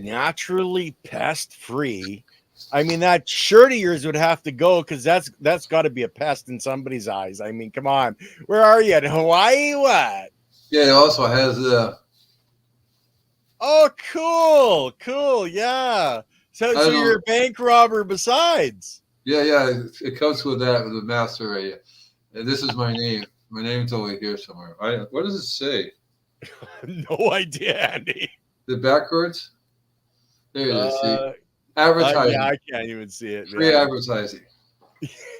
naturally pest free. I mean, that shirt of yours would have to go because that's got to be a pest in somebody's eyes. I mean, come on, where are you, in Hawaii? What? Yeah, it also has Oh, cool, yeah. I So don't know. you're a bank robber besides. Yeah. It comes with that with the master area. And this is my name. My name's over here somewhere. What does it say? No idea, Andy. The backwards? There it is. See, Uh, yeah, advertising, I can't even see it. free Yeah, advertising.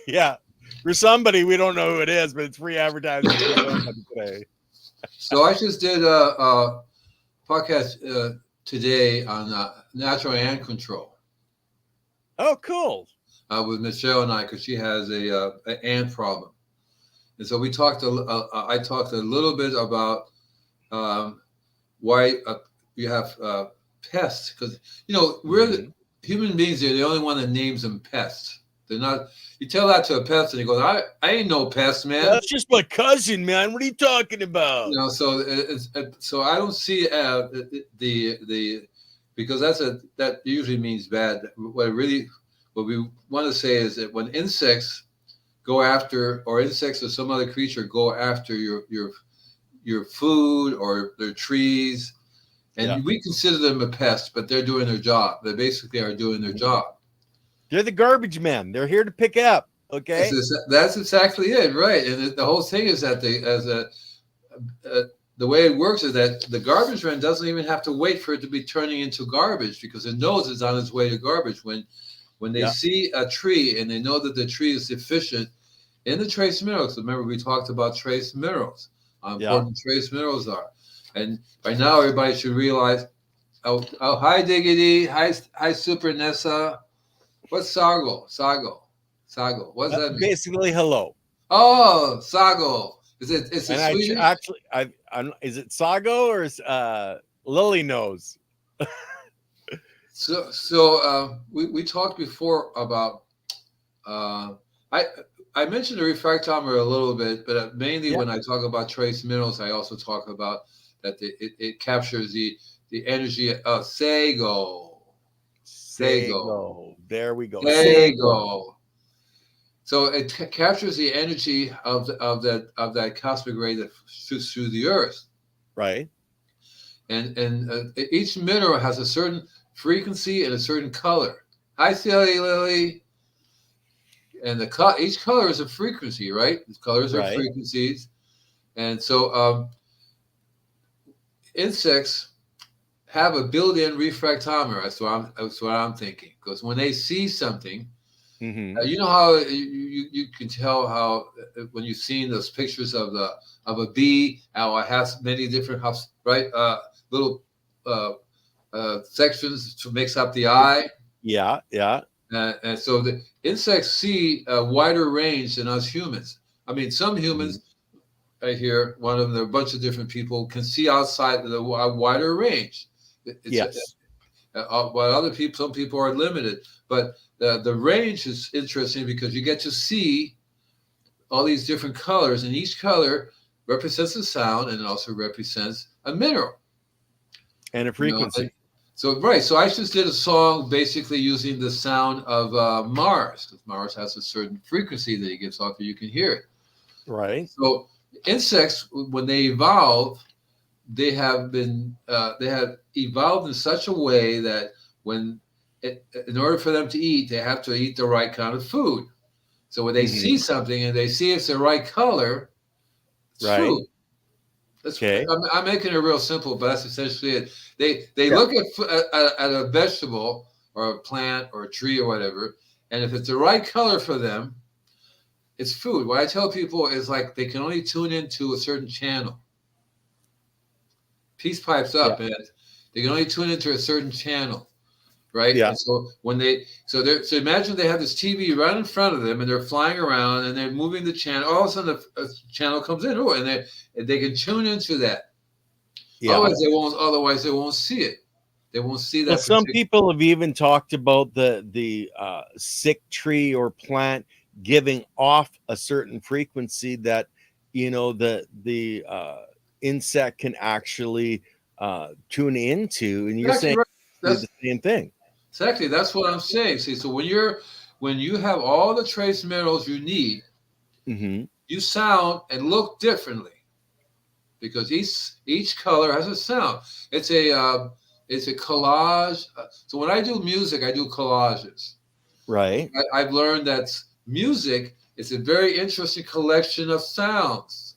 yeah. For somebody, we don't know who it is, but it's free advertising for somebody today. So I just did a podcast today on natural ant control Oh, cool. with Michelle and I because she has an ant problem, and so we talked. I talked a little bit about why you have pests because we're the human beings. Are the only one that names them pests. They're not. You tell that to a pest, and he goes, "I ain't no pest, man. That's just my cousin, man. What are you talking about?" So so I don't see the because that usually means bad. What we want to say is that when insects go after, or insects or some other creature go after your food or their trees, and we consider them a pest, but they're doing their job. They basically are doing their job. They're the garbage men. They're here to pick up. Okay. That's exactly it, right? And the whole thing is that the way it works is that the garbage man doesn't even have to wait for it to be turning into garbage because it knows it's on its way to garbage. When they see a tree and they know that the tree is deficient in the trace minerals. Remember, we talked about trace minerals, how important trace minerals are. And by now, everybody should realize, oh hi, Diggity. Hi, Super Nessa. What's Sago? What does that mean? Basically, hello. Oh, Sago. Is it? It's a Swedish. Actually, is it Sago or is Lily knows? So we talked before about I mentioned the refractometer a little bit, but mainly when I talk about trace minerals, I also talk about that it captures the energy of Sago. There we go. Sago. So it captures the energy of that cosmic ray that shoots through the earth. Right. And each mineral has a certain frequency and a certain color. Hi, Silly Lily. And each color is a frequency, right? The colors are frequencies. And so insects have a built-in refractometer. That's what I'm thinking. Because when they see something, you know how you can tell how when you've seen those pictures of a bee, how it has many different little sections to mix up the eye. Yeah. And so the insects see a wider range than us humans. I mean, some humans, I hear one of them, a bunch of different people can see outside of the wider range. While some people are limited. But the range is interesting because you get to see all these different colors, and each color represents a sound and it also represents a mineral. And a frequency. So I just did a song basically using the sound of Mars, because Mars has a certain frequency that it gives off, and you can hear it. Right. So insects, when they evolve, they have evolved in such a way that in order for them to eat, they have to eat the right kind of food. So when they see something and they see it's the right color, it's food. I'm making it real simple, but that's essentially it. They look at a vegetable or a plant or a tree or whatever, and if it's the right color for them, it's food. What I tell people is like they can only tune into a certain channel. Peace pipes up, and they can only tune into a certain channel, right? Yeah. And so so imagine they have this TV right in front of them, and they're flying around, and they're moving the channel. All of a sudden, a channel comes in, and they can tune into that. Yeah. Otherwise, they won't see it. They won't see that. Well, some people have even talked about the sick tree or plant giving off a certain frequency that the insect can actually tune into, and you're saying That's the same thing. exactly that's what I'm saying. See, so when you have all the trace minerals you need, Hmm. you sound and look differently because each color has a sound. It's a collage. So when I do music, I do collages. Right. I've learned that music is a very interesting collection of sounds.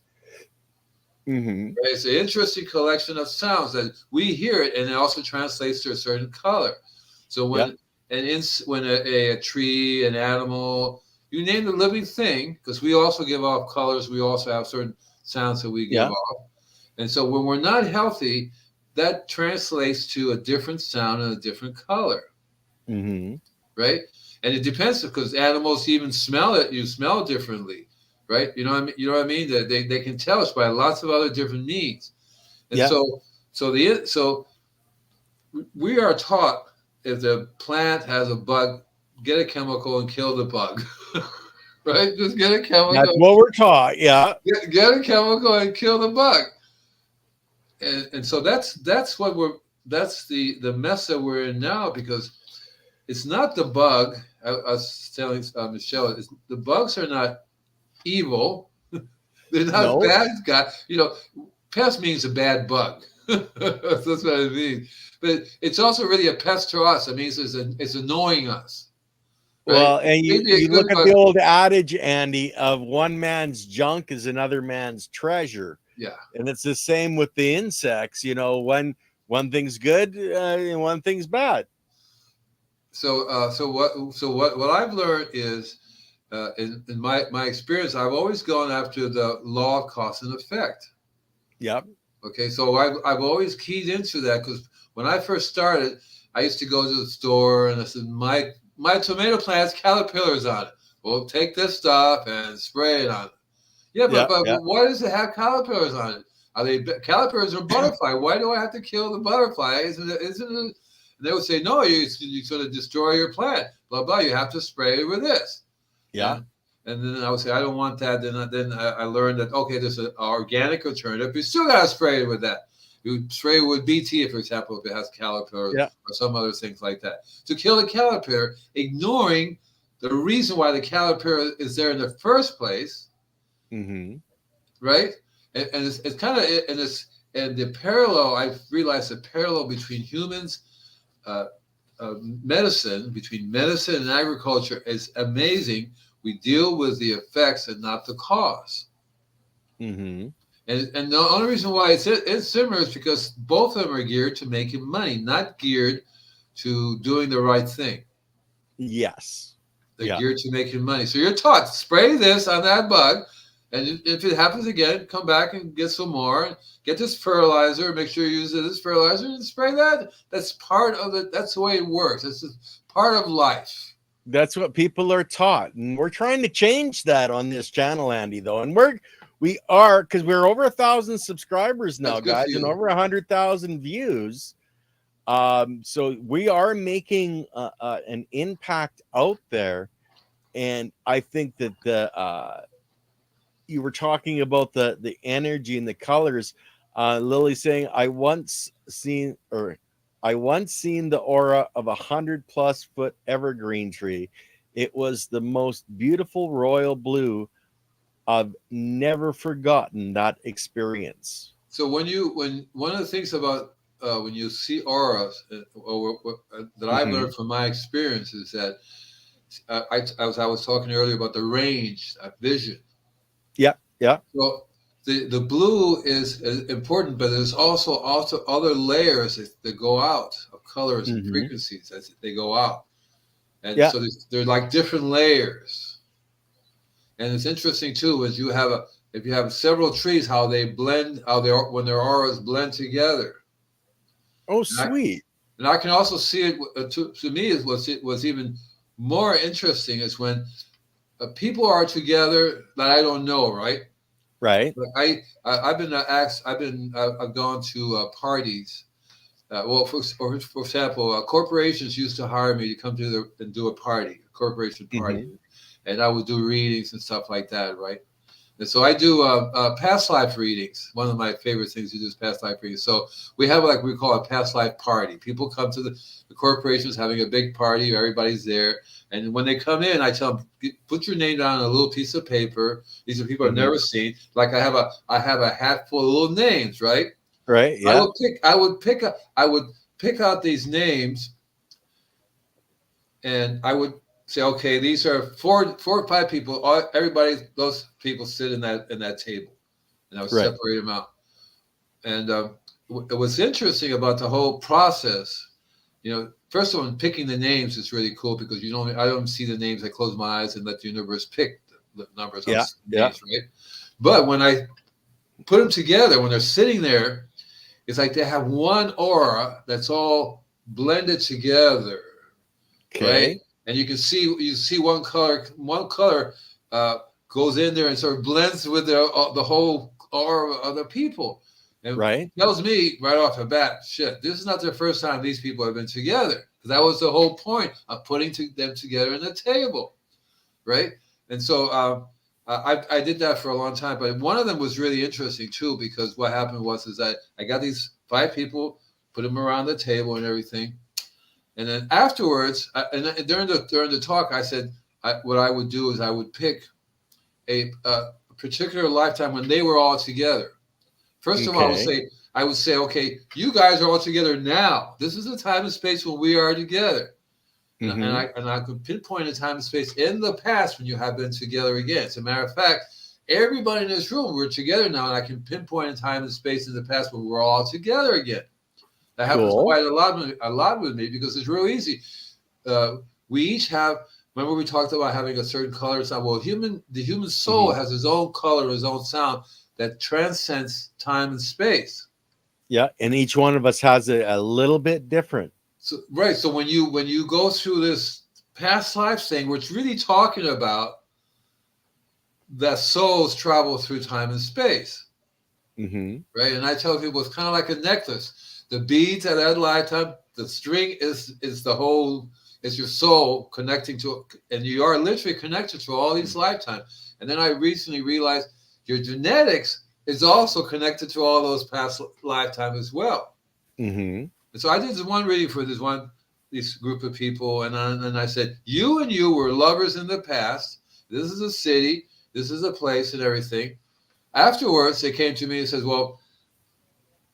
Hmm. Right? It's an interesting collection of sounds that we hear it, and it also translates to a certain color. So Yep. when a tree, an animal, you name the living thing, because we also give off colors, we also have certain sounds that we give Yeah. off. And so when we're not healthy, that translates to a different sound and a different color, Hmm. right? And it depends because animals even smell it. You smell differently, right? You know what I mean? You know what I mean? That they can tell us by lots of other different means. And Yeah. so we are taught if the plant has a bug, get a chemical and kill the bug, right? Just get a That's chemical, what we're taught. Yeah. get a chemical and kill the bug. And so that's what that's the mess that we're in now because it's not the bug. I was telling Michelle, the bugs are not evil. They're not No. bad guys. Pest means a bad bug. That's what it means. But it's also really a pest to us. It means it's annoying us, right? Well, and Maybe a you good look at bug. the old adage, Andy, of one man's junk is another man's treasure. Yeah. And it's the same with the insects. One thing's good and one thing's bad. So what I've learned is in my experience, I've always gone after the law of cause and effect. Yep. Okay, so I've always keyed into that because when I first started, I used to go to the store and I said, my tomato plant has caterpillars on it. Well, take this stuff and spray it on it. Yeah, but Yep. but Yep. why does it have caterpillars on it? Are they caterpillars or butterfly? Why do I have to kill the butterfly? Isn't it? And they would say, no, you sort of destroy your plant. Blah blah. You have to spray it with this. Yeah. And and then I would say, I don't want that. Then I learned that, okay, there's an organic alternative. You still got to spray it with that. You spray it with BT, for example, if it has caterpillars Yeah. or some other things like that. To kill the caterpillar, ignoring the reason why the caterpillar is there in the first place, Hmm. right? And it's kind of, and the parallel, I've realized the parallel between humans, uh, between medicine and agriculture is amazing. We deal with the effects and not the cause. Hmm. And the only reason why it's similar is because both of them are geared to making money, not geared to doing the right thing. Yes. They're Yeah. geared to making money. So you're taught spray this on that bug, and if it happens again, come back and get some more. Get this fertilizer. Make sure you use this fertilizer and spray that. That's part of it. That's the way it works. It's just part of life. That's what people are taught. And we're trying to change that on this channel, Andy, though. And we are, because we're over 1,000 subscribers That's now, good for guys, and you. over 100,000 views. So we are making an impact out there. And I think that you were talking about the energy and the colors. Lily saying, I once seen the aura of 100+ foot evergreen tree. It was the most beautiful royal blue. I've never forgotten that experience. So when one of the things about when you see auras, that I've Hmm. learned from my experience is that I was talking earlier about the range of vision. Yeah, yeah. Well, the blue is important, but there's also other layers that go out of colors and Hmm. frequencies as they go out, and Yeah. so they're like different layers. And it's interesting too, is if you have several trees, how they blend, when their auras blend together. Oh, And I, sweet. and I can also see it to me is was even more interesting is when people are together that I don't know, right? Right. But I've been asked. I've gone to parties. Well, for example, corporations used to hire me to come to and do a party, a corporation party, Hmm. and I would do readings and stuff like that, right? And so I do past life readings. One of my favorite things to do is past life readings. So we have like we call a past life party. People come to the corporation's having a big party. Everybody's there. And when they come in, I tell them, put your name down on a little piece of paper. These are people I've never seen. Like I have a hat full of little names, right? Right. Yeah. I would pick out these names, and I would say, okay, these are four or five people. Everybody, those people sit in that table, and I would separate them out. And what's interesting about the whole process, first of all, picking the names is really cool because I don't see the names. I close my eyes and let the universe pick the numbers on the names, right? But when I put them together, when they're sitting there, it's like they have one aura that's all blended together, right? And you see one color goes in there and sort of blends with the whole aura of the people. And it tells me right off the bat, shit, this is not the first time these people have been together. That was the whole point of putting them together in the table, right? And so I did that for a long time, but one of them was really interesting too, because what happened was that I got these 5 people, put them around the table and everything, and then afterwards, during the talk, I said what I would do is I would pick a particular lifetime when they were all together. First of all, I would say, okay, you guys are all together now. This is the time and space when we are together. And I could pinpoint a time and space in the past when you have been together again. As a matter of fact, everybody in this room, we're together now, and I can pinpoint a time and space in the past when we're all together again. That happens quite a lot with me because it's real easy. We each have. Remember, we talked about having a certain color sound. Well, the human soul has his own color, his own sound that transcends time and space. Yeah, and each one of us has a little bit different. So, right. So when you go through this past life thing, we're really talking about that souls travel through time and space. Right. And I tell people it's kind of like a necklace. The beads at that lifetime, the string is your soul connecting to, and you are literally connected to all these lifetimes. And then I recently realized your genetics is also connected to all those past lifetimes as well. And so I did one reading for this group of people, and I said, you were lovers in the past. This is a city, this is a place, and everything. Afterwards, they came to me and said, well,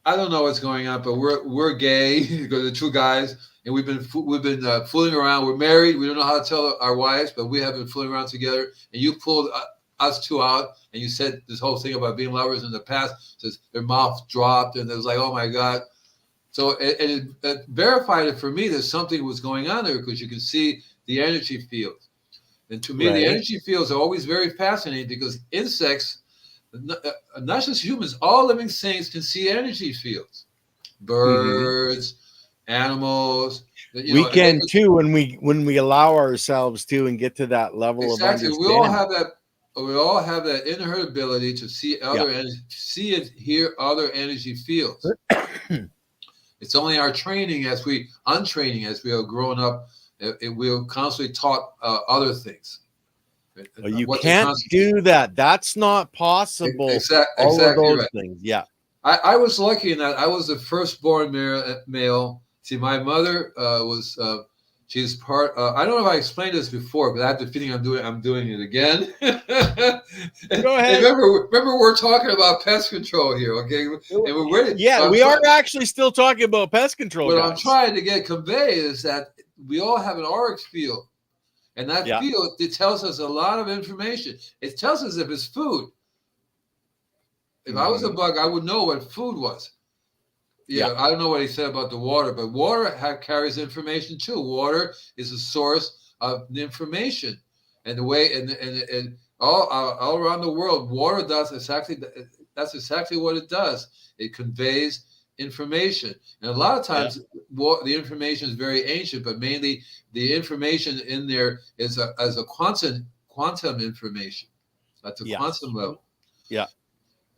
I don't know what's going on, but we're gay because the 2 guys, and we've been fooling around. We're married. We don't know how to tell our wives, but we have been fooling around together. And you pulled us 2 out, and you said this whole thing about being lovers in the past. Says their mouth dropped, and it was like, oh my God. So it verified it for me that something was going on there because you can see the energy fields. And to me, the energy fields are always very fascinating because insects, not just humans, all living things can see energy fields. Birds, animals. We can too when we allow ourselves to and get to that level of understanding. We all have that inherent ability to see see and hear other energy fields. It's only our untraining as we are growing up, we're constantly taught other things. Well, you can't do that. That's not possible. Exactly all of those right. things. Yeah. I was lucky in that I was the firstborn male. See, my mother she's part. I don't know if I explained this before, but I have the feeling I'm doing it again. Go ahead. Remember, we're talking about pest control here, okay? And we're ready. Yeah, we are actually still talking about pest control. What I'm trying to convey is that we all have an auric field. And that field, it tells us a lot of information. It tells us if it's food. If I was a bug, I would know what food was. I don't know what he said about the water, but water carries information too. Water is a source of information, and the way and all around the world, water does exactly what it does. It conveys information, and a lot of times the information is very ancient, but mainly the information in there is as a quantum information at the quantum level.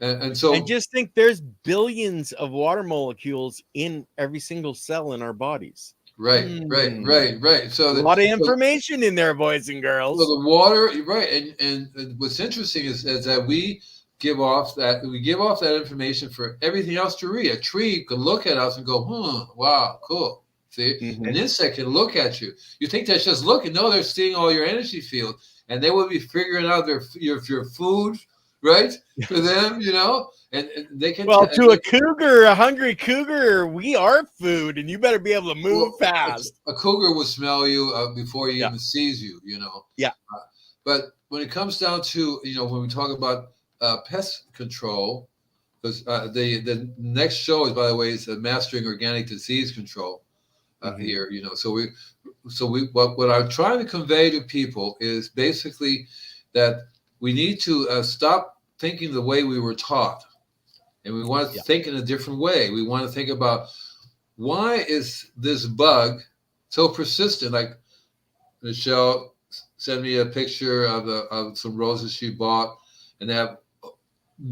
And so I just think there's billions of water molecules in every single cell in our bodies. Right, right, Hmm. right, right. A lot of information in there, boys and girls. So the water, right, and what's interesting is that we give off that information for everything else to read. A tree can look at us and go, wow, cool. See, an Hmm. insect can look at you. You think that's just looking? No, they're seeing all your energy field, and they will be figuring out your food, right, for them, and they can Well, tell. to a cougar, a hungry cougar, we are food, and you better be able to move Well, fast. a cougar will smell you before he Yeah, even sees you. yeah. But when it comes down to, when we talk about pest control, because the next show is, by the way, is mastering organic disease control Hmm. here. So we what I'm trying to convey to people is basically that we need to stop thinking the way we were taught, and we want to Yeah. think in a different way. We want to think about, why is this bug so persistent? Like Michelle sent me a picture of some roses she bought, and they have a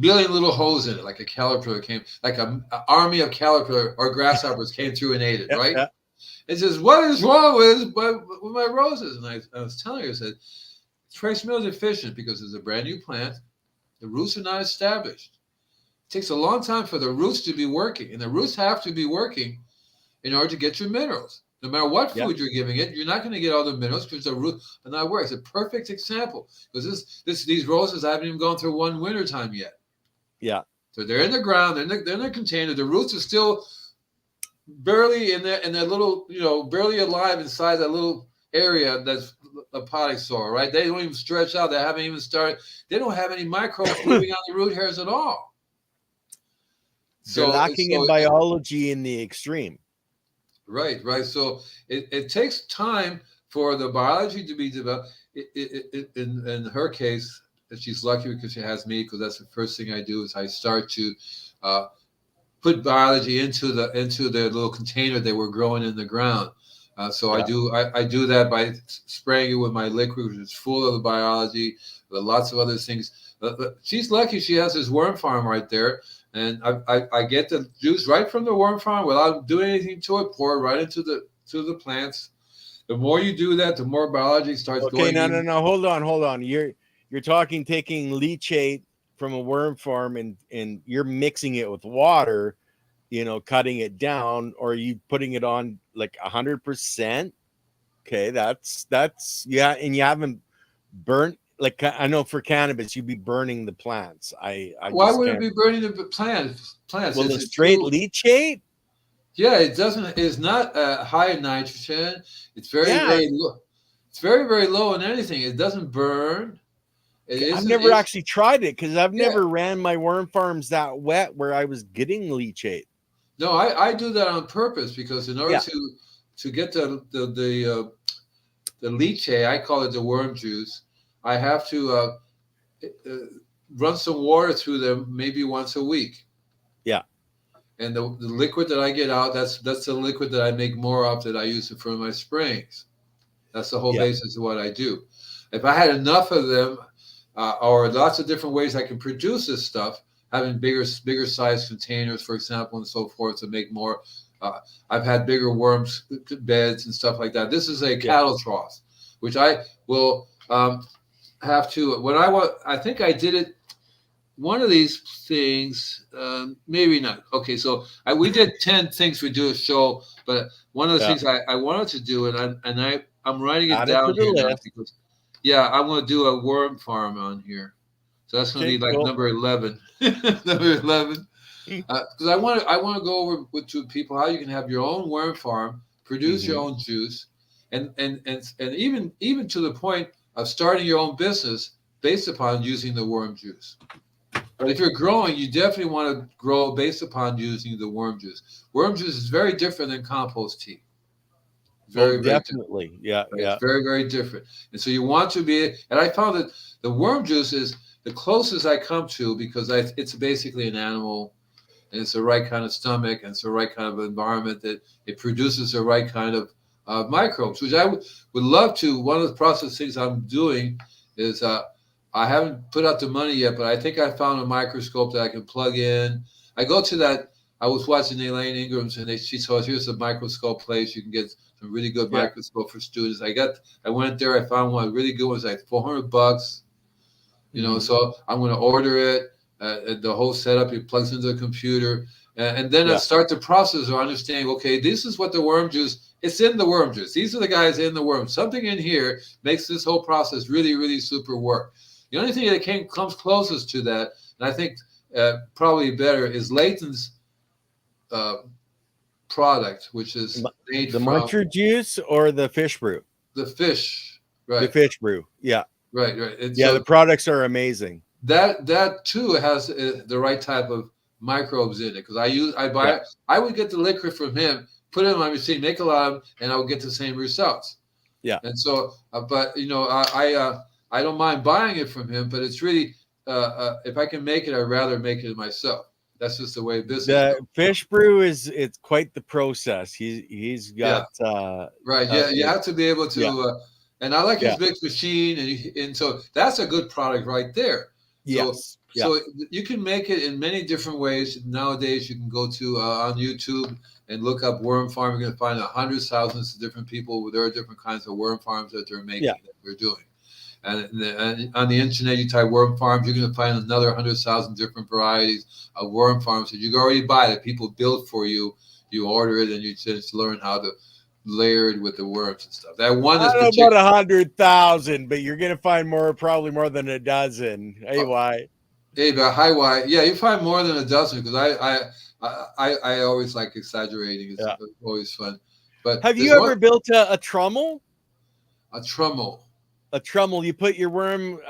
billion little holes in it, like a caterpillar came, like an army of caterpillar or grasshoppers came through and ate it, Yeah, right? yeah. It says, what is wrong with my roses? And I was telling her, I said, trace mill is efficient because it's a brand new plant. The roots are not established. It takes a long time for the roots to be working, and the roots have to be working in order to get your minerals. No matter what Yeah. food you're giving it, you're not going to get all the minerals because the root are not working. It's a perfect example because these roses haven't even gone through one winter time yet. Yeah. So they're in the ground, they're in the container. The roots are still barely in that little, barely alive inside that little area that's a potting soil, right? They don't even stretch out. They haven't even started. They don't have any microbes living on the root hairs at all. They're So, lacking in biology in the extreme. right, right. So it takes time for the biology to be developed. In her case, she's lucky because she has me, because that's the first thing I do is I start to uh, put biology into the little container they were growing in the ground. So Yeah. I do that by spraying it with my liquid, which is full of the biology, with lots of other things. She's lucky she has this worm farm right there, and I get the juice right from the worm farm without doing anything to it. Pour it right to the plants. The more you do that, the more biology starts Okay, going no, no, in. no. Hold on. You're talking taking leachate from a worm farm and you're mixing it with water, cutting it down, or are you putting it on like 100%? Okay, that's yeah, and you haven't burnt, like I know for cannabis you'd be burning the plants. I Why just would it can't. be burning the plants? Plants. Well, the It's a straight too. leachate, Yeah, it doesn't. It's not high in nitrogen. It's very, yeah. very low. It's very, very low in anything. It doesn't burn. It I've isn't. never It's actually tried it because I've yeah. never ran my worm farms that wet where I was getting leachate. No, I do that on purpose because in order Yeah, to get the leachate, I call it the worm juice. I have to uh, run some water through them maybe once a week. yeah, And the liquid that I get out, that's the liquid that I make more of that I use for my sprayings. That's the whole yeah, basis of what I do. If I had enough of them, or lots of different ways I can produce this stuff, having bigger size containers, for example, and so forth, to make more. Uh, I've had bigger worms beds and stuff like that. This is a yeah. cattle trough, which I will have to. When I think I did it. One of these things, maybe not. Okay, so we did 10 things we do a show, but one of the Yeah. things I wanted to do, I'm writing it Add it down to the here now list. because, yeah, I'm going to do a worm farm on here. So that's going to Okay, be like cool. number 11. Number 11. Because I want to go over to people how you can have your own worm farm, produce your Hmm. own juice, and even to the point of starting your own business based upon using the worm juice. But if you're growing, you definitely want to grow based upon using the worm juice. Worm juice is very different than compost tea. Oh, Very, very different. definitely. Yeah, Right? It's yeah, very, very different. And so you want to be, and I found that the worm juice is the closest I come to because it's basically an animal, and it's the right kind of stomach, and it's the right kind of environment that it produces the right kind of microbes, which I would love to. One of the process things I'm doing is I haven't put out the money yet, but I think I found a microscope that I can plug in. I go to that. I was watching Elaine Ingram's, and she told us, here's a microscope place. You can get some really good Yeah. microscope for students. I went there, I found one really good one. It was like $400. Mhm. So I'm going to order it. The whole setup, it plugs into the computer, and then I Yeah. start the process of understanding. Okay, this is what the worm juice. It's in the worm juice. These are the guys in the worm. Something in here makes this whole process really, really super work. The only thing that comes closest to that, and I think probably better, is Layton's uh, product, which is made The from muncher juice or the fish brew? the fish. The Right, fish brew. Yeah. right. And Yeah, the so products are amazing. that too has the right type of microbes in it because I Yeah. buy I would get the liquid from him, put it in my machine, make a lot of them, and I would get the same results. Yeah. And so, but I don't mind buying it from him, but it's really if I can make it, I'd rather make it myself. That's just the way business goes. The fish brew it's quite the process. He's Yeah, got right. Yeah, you it, have to be able yeah. to. And I like Yeah. his mix machine, and so that's a good product right there. So Yes. Yeah. so you can make it in many different ways. Nowadays, you can go to on YouTube and look up worm farm. You're going to find hundreds, thousands of different people. There are different kinds of worm farms that they're Yeah. making that they're doing. And on the internet, you type worm farms, you're going to find another 100,000 different varieties of worm farms that you can already buy that people build for you. You order it and you just learn how to layer it with the worms and stuff. That one I is don't know particular. about 100,000, but you're gonna find probably more than a dozen. Hey, why? Hey, but high white, yeah, you find more than a dozen because I always like exaggerating. It's Yeah. always fun. But Have there's you one ever built a trummel? a trummel. A trummel. You put your worm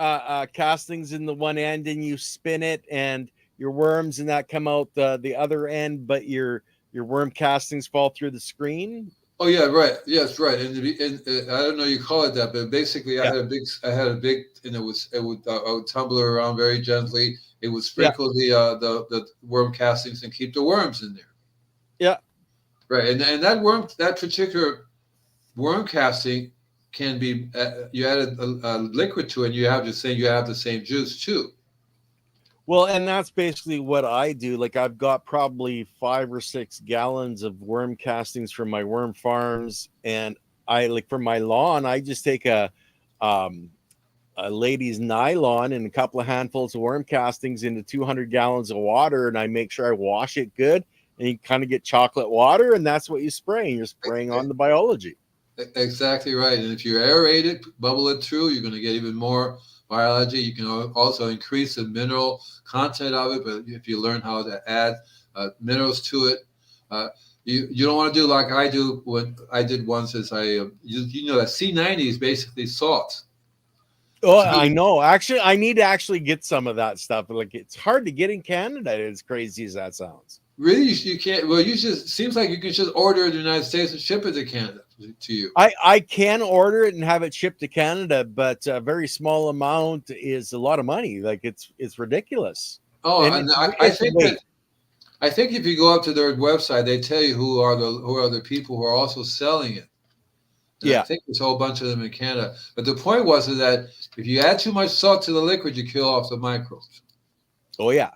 castings in the one end, and you spin it, and your worms and that come out the other end, but your worm castings fall through the screen. Oh yeah, right. Yes, right. And I don't know you call it that, but basically, Yeah. I had a big, and I would tumble it around very gently. It would Yeah. sprinkle the worm castings and keep the worms in there. Yeah. Right, and that particular worm casting can be you add a liquid to it, and you have the same juice too. Well, and that's basically what I do. Like I've got probably 5 or 6 gallons of worm castings from my worm farms, and I like for my lawn, I just take um, a lady's nylon and a couple of handfuls of worm castings into 200 gallons of water, and I make sure I wash it good. And you kind of get chocolate water, and that's what you spray. You're spraying on the biology. Exactly right. And if you aerate it, bubble it through, you're going to get even more biology. You can also increase the mineral content of it, but if you learn how to add minerals to it, uh, you don't want to do like I do. What I did once is you know that C90 is basically salt. Oh, So I know. Actually, I need to actually get some of that stuff. Like it's hard to get in Canada, as crazy as that sounds. really, you can't. Well, you just seems like you can just order it in the United States and ship it to Canada to you. I can order it and have it shipped to Canada, but a very small amount is a lot of money. Like it's ridiculous. Oh, And and I it's think weight. that I think if you go up to their website, they tell you who are the people who are also selling it. And I Yeah. think there's a whole bunch of them in Canada. But the point was is that if you add too much salt to the liquid, you kill off the microbes. Oh yeah.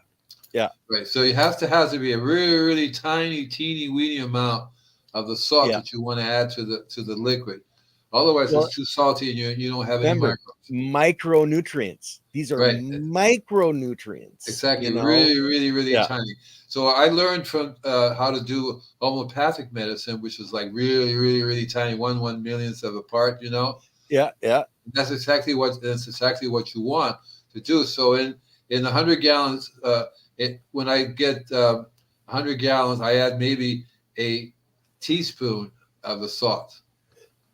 Yeah. Right. So you have to be a really, really tiny, teeny, weeny amount of the salt Yeah. that you want to add to the liquid. Otherwise, Well, it's too salty and you don't have any remember, microbes. micronutrients. These are Right. micronutrients, Exactly. you know? Really, really, really Yeah. tiny. So I learned from how to do homeopathic medicine, which is like really, really, really tiny, one millionth of a part. Yeah. Yeah. That's exactly what you want to do. So in 100 gallons, when I get 100 gallons, I add maybe a teaspoon of the salt.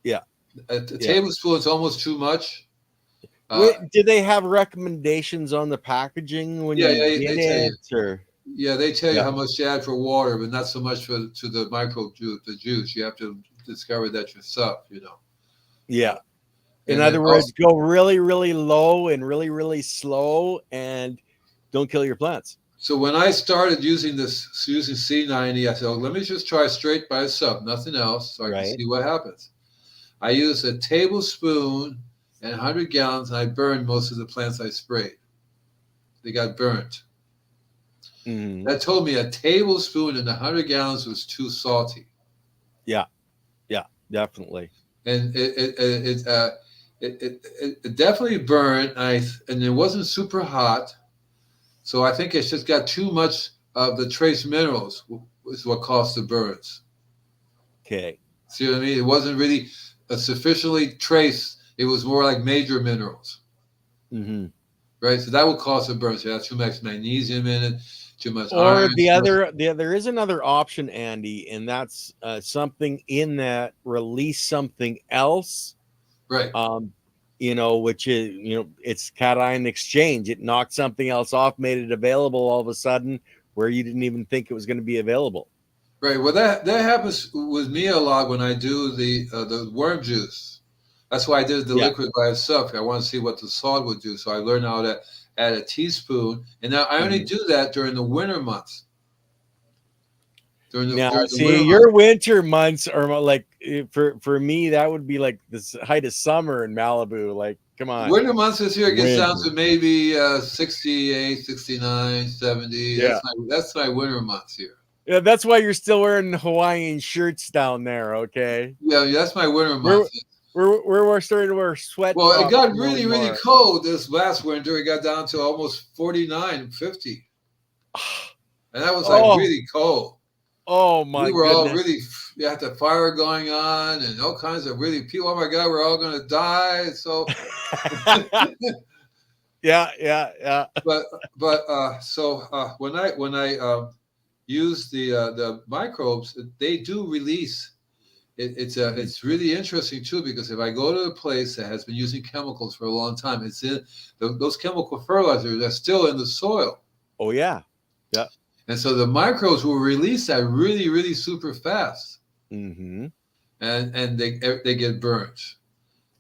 Yeah. A Yeah. tablespoon is almost too much. Do they have recommendations on the packaging when Yeah, you yeah, get they tell you. it or Yeah, they tell you yeah. how much to add for water, but not so much to the micro juice, the juice. You have to discover that yourself. Yeah. In And then other also, words, go really, really low and really, really slow and don't kill your plants. so when I started using C90, I said, oh, let me just try straight by itself, nothing else, so I can Right. see what happens. I used a tablespoon and 100 gallons, and I burned most of the plants I sprayed. They got burnt. Mm-hmm. That told me a tablespoon and 100 gallons was too salty. Yeah. Yeah. Definitely. and it definitely burned. And it wasn't super hot, so I think it's just got too much of the trace minerals is what caused the burns. Okay. See what I mean? It wasn't really sufficiently trace. It was more like major minerals, Hmm. right? So that would cause the burns. You have too much magnesium in it, too much Or iron. there is another option, Andy, and that's something in that release something else, Right, um, which is, it's cation exchange. It knocked something else off, made it available all of a sudden where you didn't even think it was going to be available. right. Well, that happens with me a lot when I do the worm juice. That's why I did the Yeah. liquid by itself. I want to see what the salt would do. So I learned how to add a teaspoon, and now I only Mhm. do that during the winter months. Now, During the winter see, months. your winter months are like, for me, that would be like the height of summer in Malibu. Like, come on, Winter months this year gets down winter. to maybe 68, 69, 70. Yeah. That's my winter months here. Yeah, that's why you're still wearing Hawaiian shirts down there, okay? Yeah, that's my winter We're months. we're starting to wear Well, it sweatshops got more really, and really more. cold this last winter. It got down to almost 49, 50. And that was like Oh, really cold. oh We my were all goodness. really, you had the fire going on and all kinds of really people. Oh my God, we're all going to die. So, Yeah, yeah, yeah. but, when I use the microbes, they do release. Mhm. It's really interesting too because if I go to a place that has been using chemicals for a long time, it's in those chemical fertilizers are still in the soil, Oh yeah. Yeah. and so the microbes will release that really, really super fast, Hmm. and they get burned.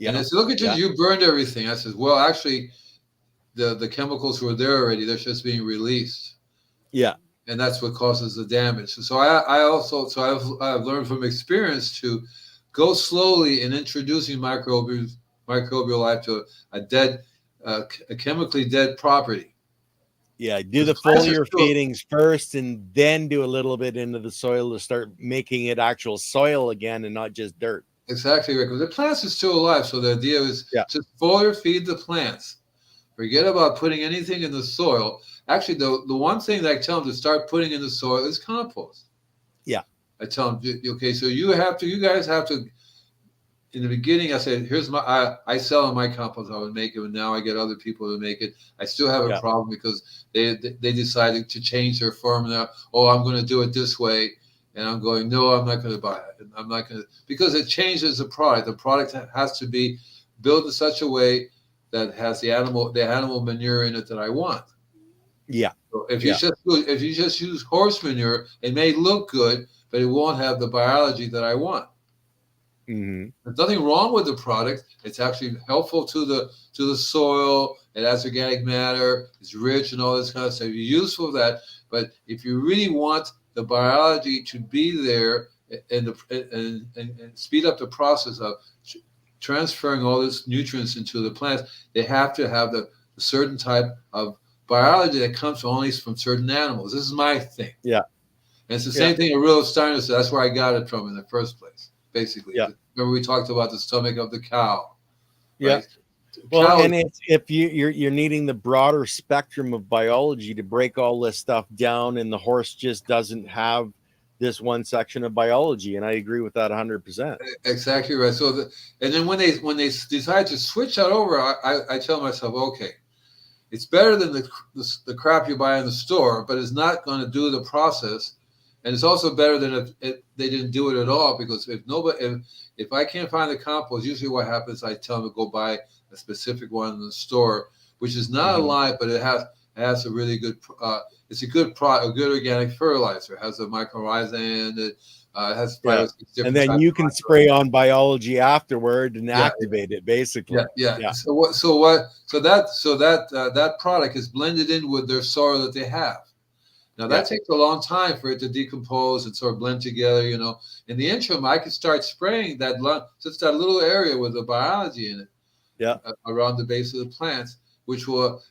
And they Yeah. say, "Look at you, Yeah. you burned everything." I says, "Well, actually, the chemicals were there already. They're just being released." Yeah. And that's what causes the damage. So I also I've learned from experience to go slowly in introducing microbial life to a dead, a chemically dead property. Yeah. Do Because the plants are foliar still feedings first and then do a little bit into the soil to start making it actual soil again and not just dirt. exactly right. Because the plants are still alive, so the idea is Yeah. just foliar feed the plants. Forget about putting anything in the soil. Actually, the one thing that I tell them to start putting in the soil is compost. Yeah. I tell them, okay, so you guys have to in the beginning, I said, "Here's I sell my compost. I would make it, and now I get other people to make it. I still have a Yeah. problem because they decided to change their formula. Oh, I'm going to do it this way, and I'm going, no, I'm not going to buy it. I'm not going to because it changes the product. The product has to be built in such a way that has the animal manure in it that I want. Yeah. So Yeah. if you just use horse manure, it may look good, but it won't have the biology that I want. Hmm. There's nothing wrong with the product. It's actually helpful to the soil. It has organic matter. It's rich and all this kind of stuff. You're useful for that. But if you really want the biology to be there and speed up the process of transferring all these nutrients into the plants, they have to have the certain type of biology that comes only from certain animals. This is my thing. Yeah. And it's the Yeah. same thing a real Steiner said. That's where I got it from in the first place, basically. Yeah. Remember we talked about the stomach of the cow, Yeah. right? Well, Cow, and it's if you're needing the broader spectrum of biology to break all this stuff down, and the horse just doesn't have this one section of biology, and I agree with that 100%. exactly right. And then when they decide to switch that over, I tell myself, okay, it's better than the crap you buy in the store, but it's not going to do the process, and it's also better than if they didn't do it at all. Because if I can't find the compost, usually what happens, I tell them to go buy a specific one in the store, which is not a Hmm. lie, but it has a really good. It's a good a good organic fertilizer. It has a mycorrhizan. It has five Yeah. or six And different then types you of can mycorrhizas. spray on biology afterward and Yeah, activate it, yeah, basically. yeah. Yeah. That product is blended in with their soil that they have. Now Yeah. that takes a long time for it to decompose and sort of blend together. In the interim, I could start spraying just that little area with the biology in it Yeah. around the base of the plants, which will,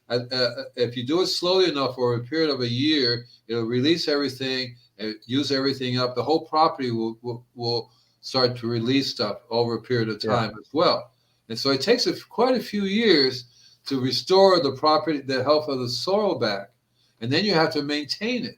if you do it slowly enough over a period of a year, it'll release everything and use everything up. The whole property will start to release stuff over a period of Yeah. time as well. And so it takes quite a few years to restore the health of the soil back, and then you have to maintain it.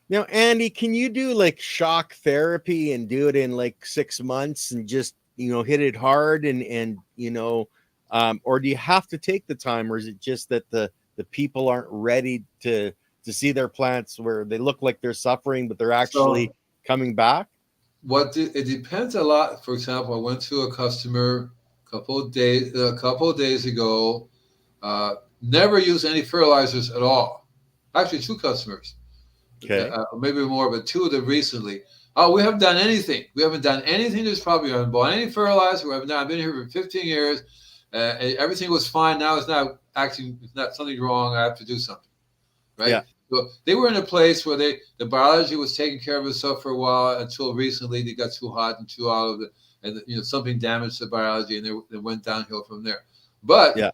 Now, Andy, can you do like shock therapy and do it in like 6 months and just, hit it hard or do you have to take the time, or is it just that the people aren't ready to see their plants where they look like they're suffering, but they're actually So coming back? it depends a lot. For example, I went to a customer a couple of days ago. Never use any fertilizers at all. Actually, two customers, Okay. maybe more, but two of them recently. Oh, we haven't done anything. We haven't done anything. There's probably haven't bought any fertilizer. We haven't done. I've been here for 15 years. Everything was fine. Now it's not acting. It's not something wrong. I have to do something, right? Yeah. So they were in a place where the biology was taking care of itself for a while until recently they got too hot and too out of it, and something damaged the biology, and they went downhill from there. But Yeah.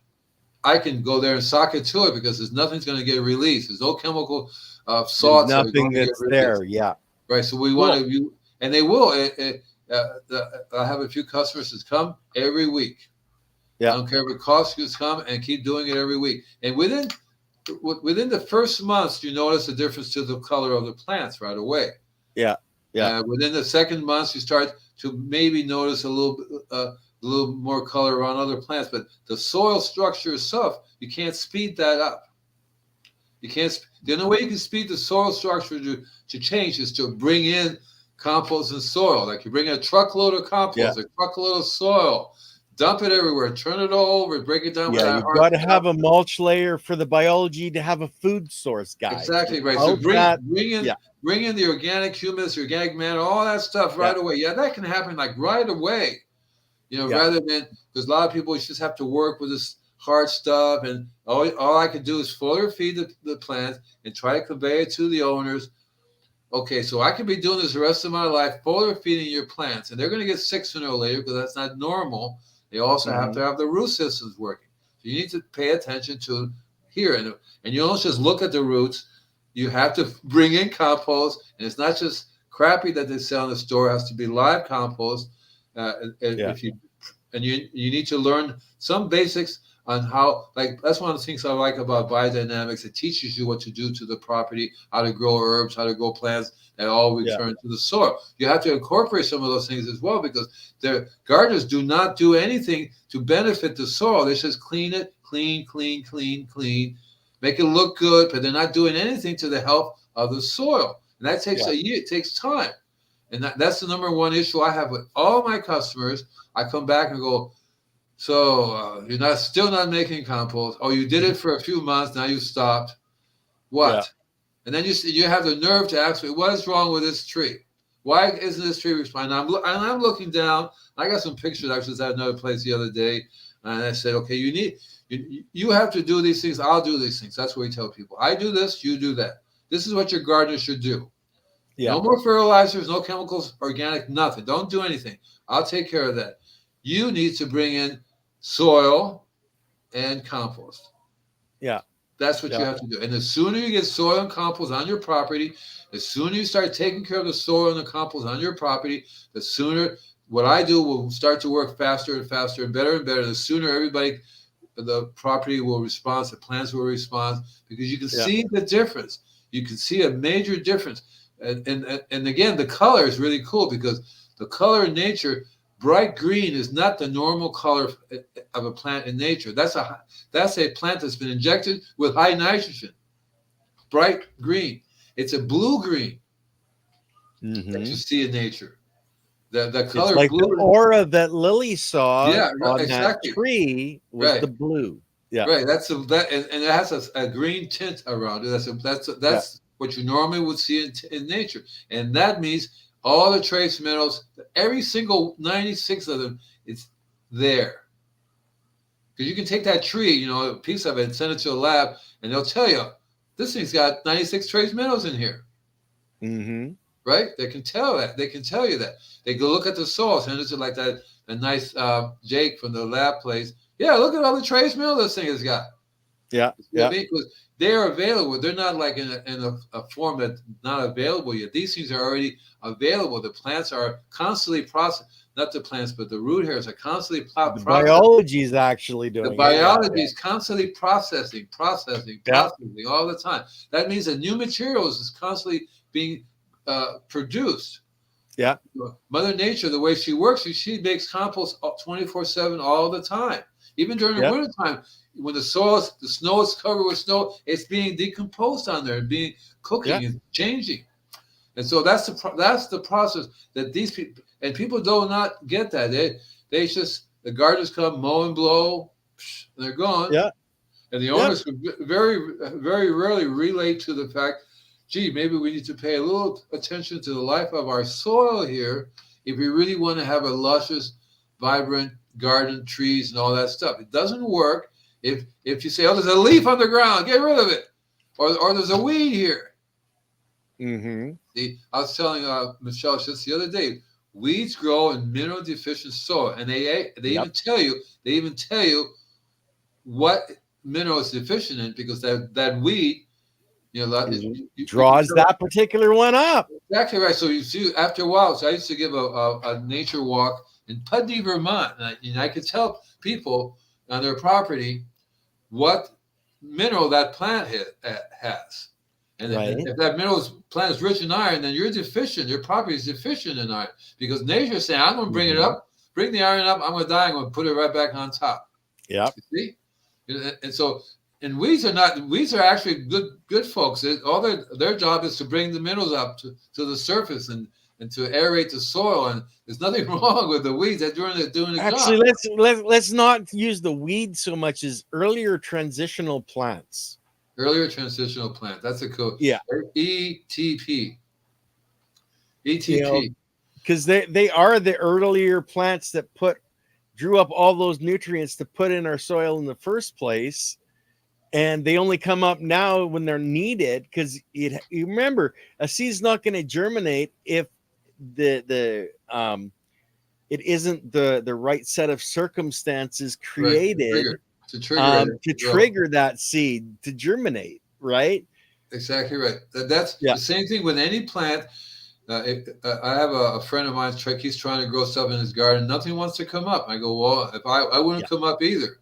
I can go there and sock it to it because nothing's going to get released. There's no chemical There's salts that are going nothing to get that's released. there. Yeah. Right. So we Cool. want to, and they will. I have a few customers that come every week. Yeah. I don't care if it costs you to come and keep doing it every week. And within the first months, you notice a difference to the color of the plants right away. Yeah. Yeah. Within the second months, you start to maybe notice a little more color around other plants. But the soil structure itself, you can't speed that up. You can't. The only way you can speed the soil structure to change is to bring in compost and soil. Like you bring in a truckload of compost, a truckload of soil, dump it everywhere, turn it all over, break it down. Yeah, you've got to have a mulch layer for the biology to have a food source, guys. Exactly right. So bring in the organic humus, the organic matter, all that stuff right away. Yeah, that can happen like right away. Rather than, because a lot of people just have to work with this hard stuff, and all I can do is foliar feed the plants and try to convey it to the owners. Okay, so I could be doing this the rest of my life, foliar feeding your plants, and they're going to get sick sooner or later because that's not normal. They also have to have the root systems working. So you need to pay attention to here, and you don't just look at the roots. You have to bring in compost, and it's not just crappy that they sell in the store. It has to be live compost. If you need to learn some basics on how, like, that's one of the things I like about biodynamics. It teaches you what to do to the property, how to grow herbs, how to grow plants that all return to the soil. You have to incorporate some of those things as well, because the gardeners do not do anything to benefit the soil. They just clean it, clean, make it look good, but they're not doing anything to the health of the soil. And that takes a year. It takes time. And that's the number one issue I have with all my customers. I come back and go, so you're still not making compost. Oh, you did it for a few months. Now you stopped. What? Yeah. And then you have the nerve to ask me, what is wrong with this tree? Why isn't this tree responding? I'm looking down. I got some pictures. I was at another place the other day, and I said, okay, you have to do these things. I'll do these things. That's what we tell people. I do this. You do that. This is what your gardener should do. Yeah. No more fertilizers, no chemicals, organic, nothing. Don't do anything. I'll take care of that. You need to bring in soil and compost. Yeah. That's what you have to do. And the sooner you get soil and compost on your property, the sooner you start taking care of the soil and the compost on your property, the sooner what I do will start to work faster and faster and better. The sooner the property will respond, the plants will respond, because you can see the difference. You can see a major difference. And again, the color is really cool, because the color in nature, bright green, is not the normal color of a plant in nature. That's a plant that's been injected with high nitrogen. Bright green. It's a blue green that you see in nature. The color, it's like blue, the aura that Lily saw on exactly. that tree was the blue. Yeah, right. And it has a green tint around it. That's what you normally would see in nature, and that means all the trace minerals, every single 96 of them, it's there. Because you can take that tree, a piece of it, and send it to a lab, and they'll tell you, this thing's got 96 trace minerals in here. Mm-hmm. Right? They can tell that. They can tell you that. They go look at the soil, send it to like that, a nice Jake from the lab place. Yeah, look at all the trace minerals this thing has got. Yeah. You know what Yeah. I mean? Because they are available. They're not like in a form that's not available yet. These things are already available. The plants are constantly processed. Not the plants, but the root hairs are constantly The processed. biology is actually The doing it. Yeah. biology Yeah. is constantly processing, Yeah. all the time. That means that new materials is constantly being produced. Yeah. Mother Nature, the way she works, she makes compost 24/7 all the time. Even during the Yeah. wintertime, when the snow is covered with snow, it's being decomposed on there, being Yeah. cooking and changing. And so that's the process that these people and people do not get that. They just the gardeners come, mow and blow, and they're gone. Yeah. And the Yeah. owners very, very rarely relate to the fact, gee, maybe we need to pay a little attention to the life of our soil here if we really want to have a luscious, vibrant garden, trees, and all that stuff. It doesn't work if you say, oh, there's a leaf on the ground, get rid of it, or there's a weed here. Mm-hmm. See, I was telling Michelle just the other day, weeds grow in mineral deficient soil, and they Yep. even tell you what mineral is deficient in because that weed, you know, you can Draws tell that particular one up. exactly right. So you see, after a while, so I used to give a nature walk in Putney, Vermont, and I could tell people on their property what mineral that plant has. And Right. if that plant is rich in iron, then you're deficient. Your property is deficient in iron because nature's saying, I'm going to bring it up, bring the iron up. I'm going to die. I'm going to put it right back on top. Yep. You see? And so, and weeds are actually good folks. All their job is to bring the minerals up to the surface and to aerate the soil. And there's nothing wrong with the weeds. They're doing the Actually, job. let's not use the weed so much as earlier transitional plants. Earlier transitional plant. That's a code. Yeah. ETP. You know, because they are the earlier plants that drew up all those nutrients to put in our soil in the first place. And they only come up now when they're needed because you remember a seed's not going to germinate if it isn't the right set of circumstances created to trigger that seed to germinate, right? Exactly right. That's the same thing with any plant. I have a friend of mine. He's trying to grow stuff in his garden. Nothing wants to come up. I go, well, if I wouldn't come up either.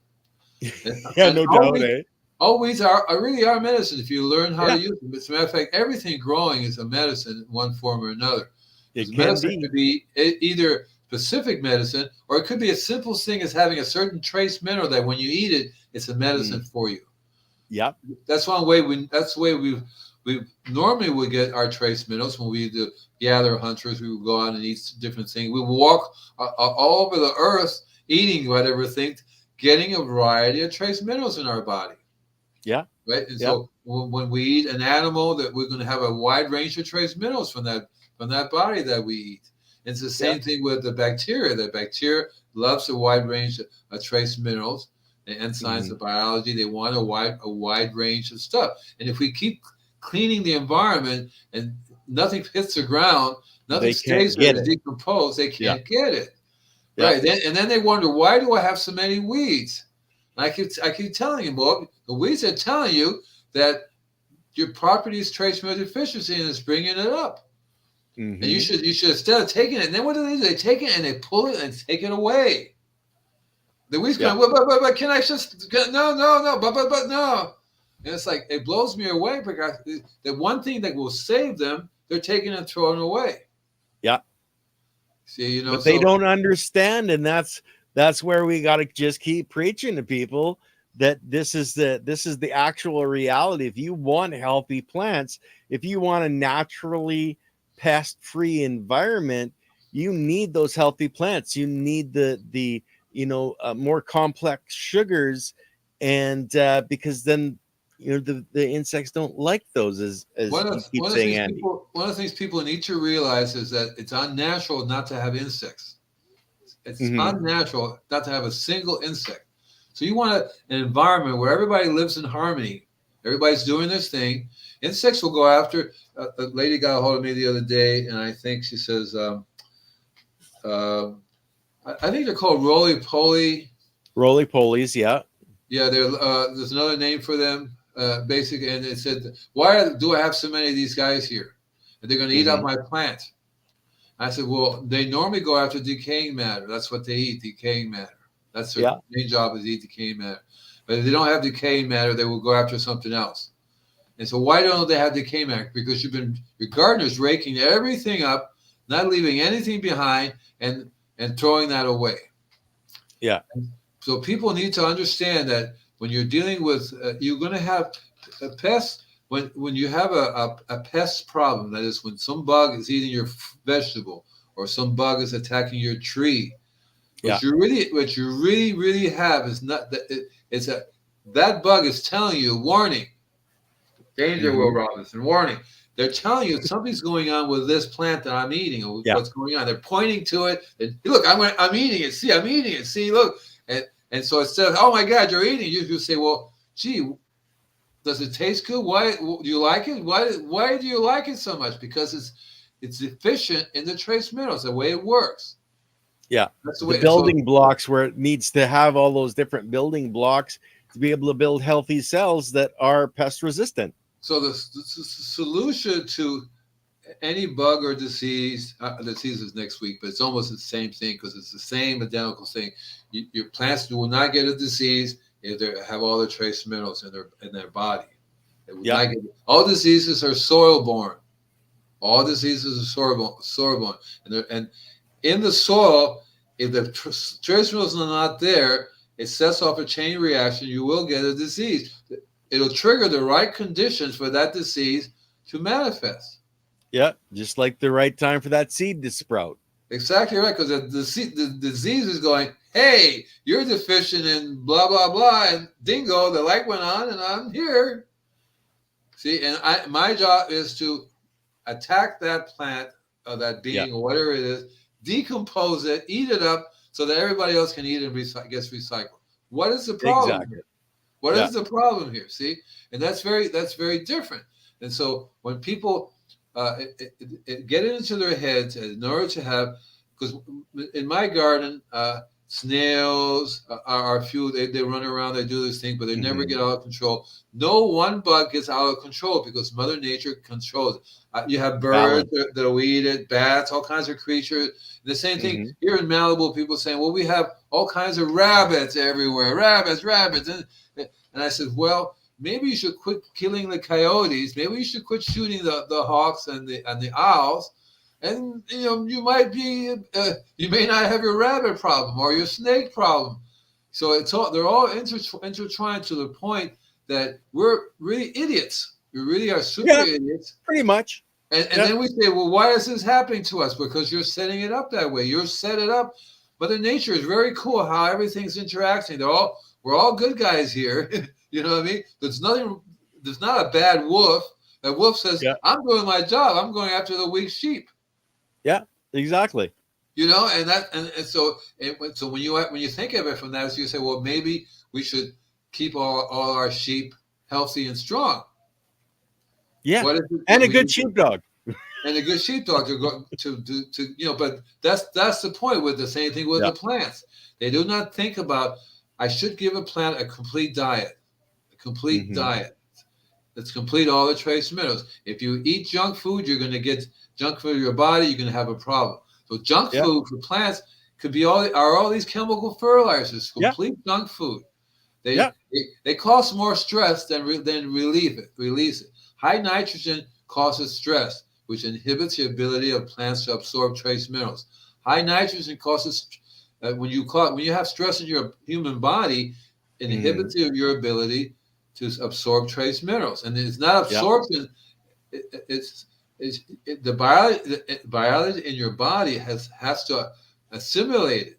And no doubt. All weeds really are medicine if you learn how to use them. As a matter of fact, everything growing is a medicine in one form or another. Medicine could be either specific medicine, or it could be as simple thing as having a certain trace mineral that when you eat it, it's a medicine for you. Yep. That's one way. That's the way we normally would get our trace minerals when we do gather hunters. We would go out and eat different things. We would walk all over the earth eating whatever thing, getting a variety of trace minerals in our body. Yeah. Right. And so when we eat an animal, that we're going to have a wide range of trace minerals from that body that we eat. And it's the same thing with the bacteria. The bacteria loves a wide range of trace minerals. The enzymes of biology, they want a wide range of stuff. And if we keep cleaning the environment and nothing hits the ground, nothing stays there to decompose, they can't get it. Right. And then they wonder, why do I have so many weeds? I keep telling you, well, the weeds are telling you that your property is trace mineral deficiency and it's bringing it up. And you should instead of taking it, and then what do? They take it and they pull it and take it away. The weeds going, but can I just no, but no. And it's like it blows me away because the one thing that will save them, they're taking and throwing away. Yeah. See, but they don't understand, and that's where we got to just keep preaching to people that this is the actual reality. If you want healthy plants, if you want a naturally pest-free environment, you need those healthy plants. You need the more complex sugars, and because then the insects don't like those. As one of the things people need to realize is that it's unnatural not to have insects. It's unnatural not to have a single insect. So you want an environment where everybody lives in harmony. Everybody's doing this thing. Insects will go after. A lady got a hold of me the other day, and I think she says, I think they're called roly-poly. Roly-polies, yeah. Yeah, there's another name for them, basically, and it said, "Why do I have so many of these guys here? And they're going to eat up Hmm. my plant." I said, "Well, they normally go after decaying matter. That's what they eat, decaying matter. That's their Yeah. main job is eat decaying matter. But if they don't have decaying matter, they will go after something else. And so, why don't they have decaying matter? Because your gardener's raking everything up, not leaving anything behind, and throwing that away. Yeah. So people need to understand that when you're dealing with, you're going to have a pest. When you have a pest problem, that is when some bug is eating your vegetable or some bug is attacking your tree, Yeah. what you really have is not that it's a that bug is telling you, warning, danger, Will Hmm. Robinson, warning. They're telling you something's going on with this plant that I'm eating, or Yeah. what's going on. They're pointing to it. And look, I'm eating it. See, I'm eating it. See, look. And so instead of, oh my God, you're eating, you say, well, gee, does it taste good? Why do you like it? Why do you like it so much? Because it's efficient in the trace minerals, the way it works. Yeah. That's the The way. So building blocks where it needs to have all those different building blocks to be able to build healthy cells that are pest resistant. so the solution to any bug or disease, the disease is next week, but it's almost the same thing because it's the same identical thing. Your plants will not get a disease if they have all the trace minerals in their body. They will Yeah. not get all diseases are soil borne. All diseases are soil borne, and in the soil, if the trace minerals are not there, it sets off a chain reaction. You will get a disease. It'll trigger the right conditions for that disease to manifest. Yeah. Just like the right time for that seed to sprout. Exactly right, because the disease is going, hey, you're deficient in blah, blah, blah, and dingo, the light went on, and I'm here. See, and my job is to attack that plant or that Yeah. being or whatever it is, decompose it, eat it up, so that everybody else can eat it and gets recycled. What is the problem Exactly. here? What Yeah. is the problem here? See, and that's very different. And so when people get it into their heads in order to have, because in my garden, snails are a few. They run around, they do this thing, but they never Hmm. get out of control. No one bug gets out of control because Mother Nature controls it. You have birds Balance. that'll eat it, bats, all kinds of creatures. The same thing Hmm. here in Malibu. People saying, "Well, we have all kinds of rabbits everywhere, rabbits," and I said, "Well, maybe you should quit killing the coyotes. Maybe you should quit shooting the hawks and the owls, and you might be you may not have your rabbit problem or your snake problem." So they're all intertwined to the point that we're really idiots. We really are super Yeah. idiots. Pretty much. And Yeah. then we say, well, why is this happening to us? Because you're setting it up that way. You're set it up. Mother Nature is very cool how everything's interacting. We're all good guys here. You know what I mean? There's not a bad wolf. That wolf says, Yeah. I'm doing my job. I'm going after the weak sheep. Yeah. Exactly. And so when you think of it from that, you say, well, maybe we should keep all our sheep healthy and strong. Yeah. What is it And that a we good need to sheepdog. and a good sheepdog to go to. But that's the point with the same thing with Yeah. the plants. They do not think about, I should give a plant a complete Hmm. diet that's complete all the trace minerals. If you eat junk food, you're going to get junk food in your body. You're going to have a problem. So junk Yeah. food for plants could be all these chemical fertilizers, Yeah. complete junk food. Yeah. They cause more stress than release it. High nitrogen causes stress, which inhibits the ability of plants to absorb trace minerals. High nitrogen causes when you have stress in your human body, it Hmm. inhibits your ability to absorb trace minerals, and it's not Yeah. absorption. The biology in your body has to assimilate it.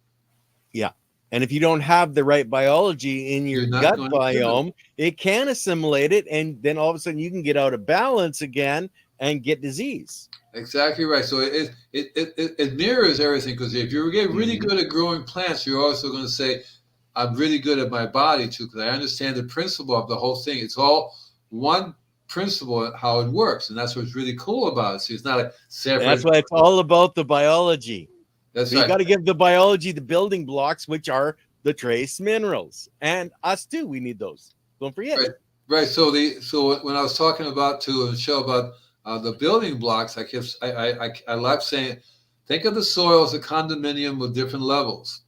Yeah. And if you don't have the right biology in your You're not gut going to assimilate. biome, it can assimilate it. And then all of a sudden you can get out of balance again and get disease. Exactly right. So it mirrors everything because if you get really Hmm. good at growing plants, you're also going to say, I'm really good at my body too because I understand the principle of the whole thing. It's all one principle how it works, and that's what's really cool about it. See, it's not a And that's separate. why it's all about the biology. That's But you right. got to give the biology the building blocks, which are the trace minerals, and us too. We need those. Don't forget. Right, right. So when I was talking about to a show about the building blocks, I like saying, think of the soil as a condominium with different levels,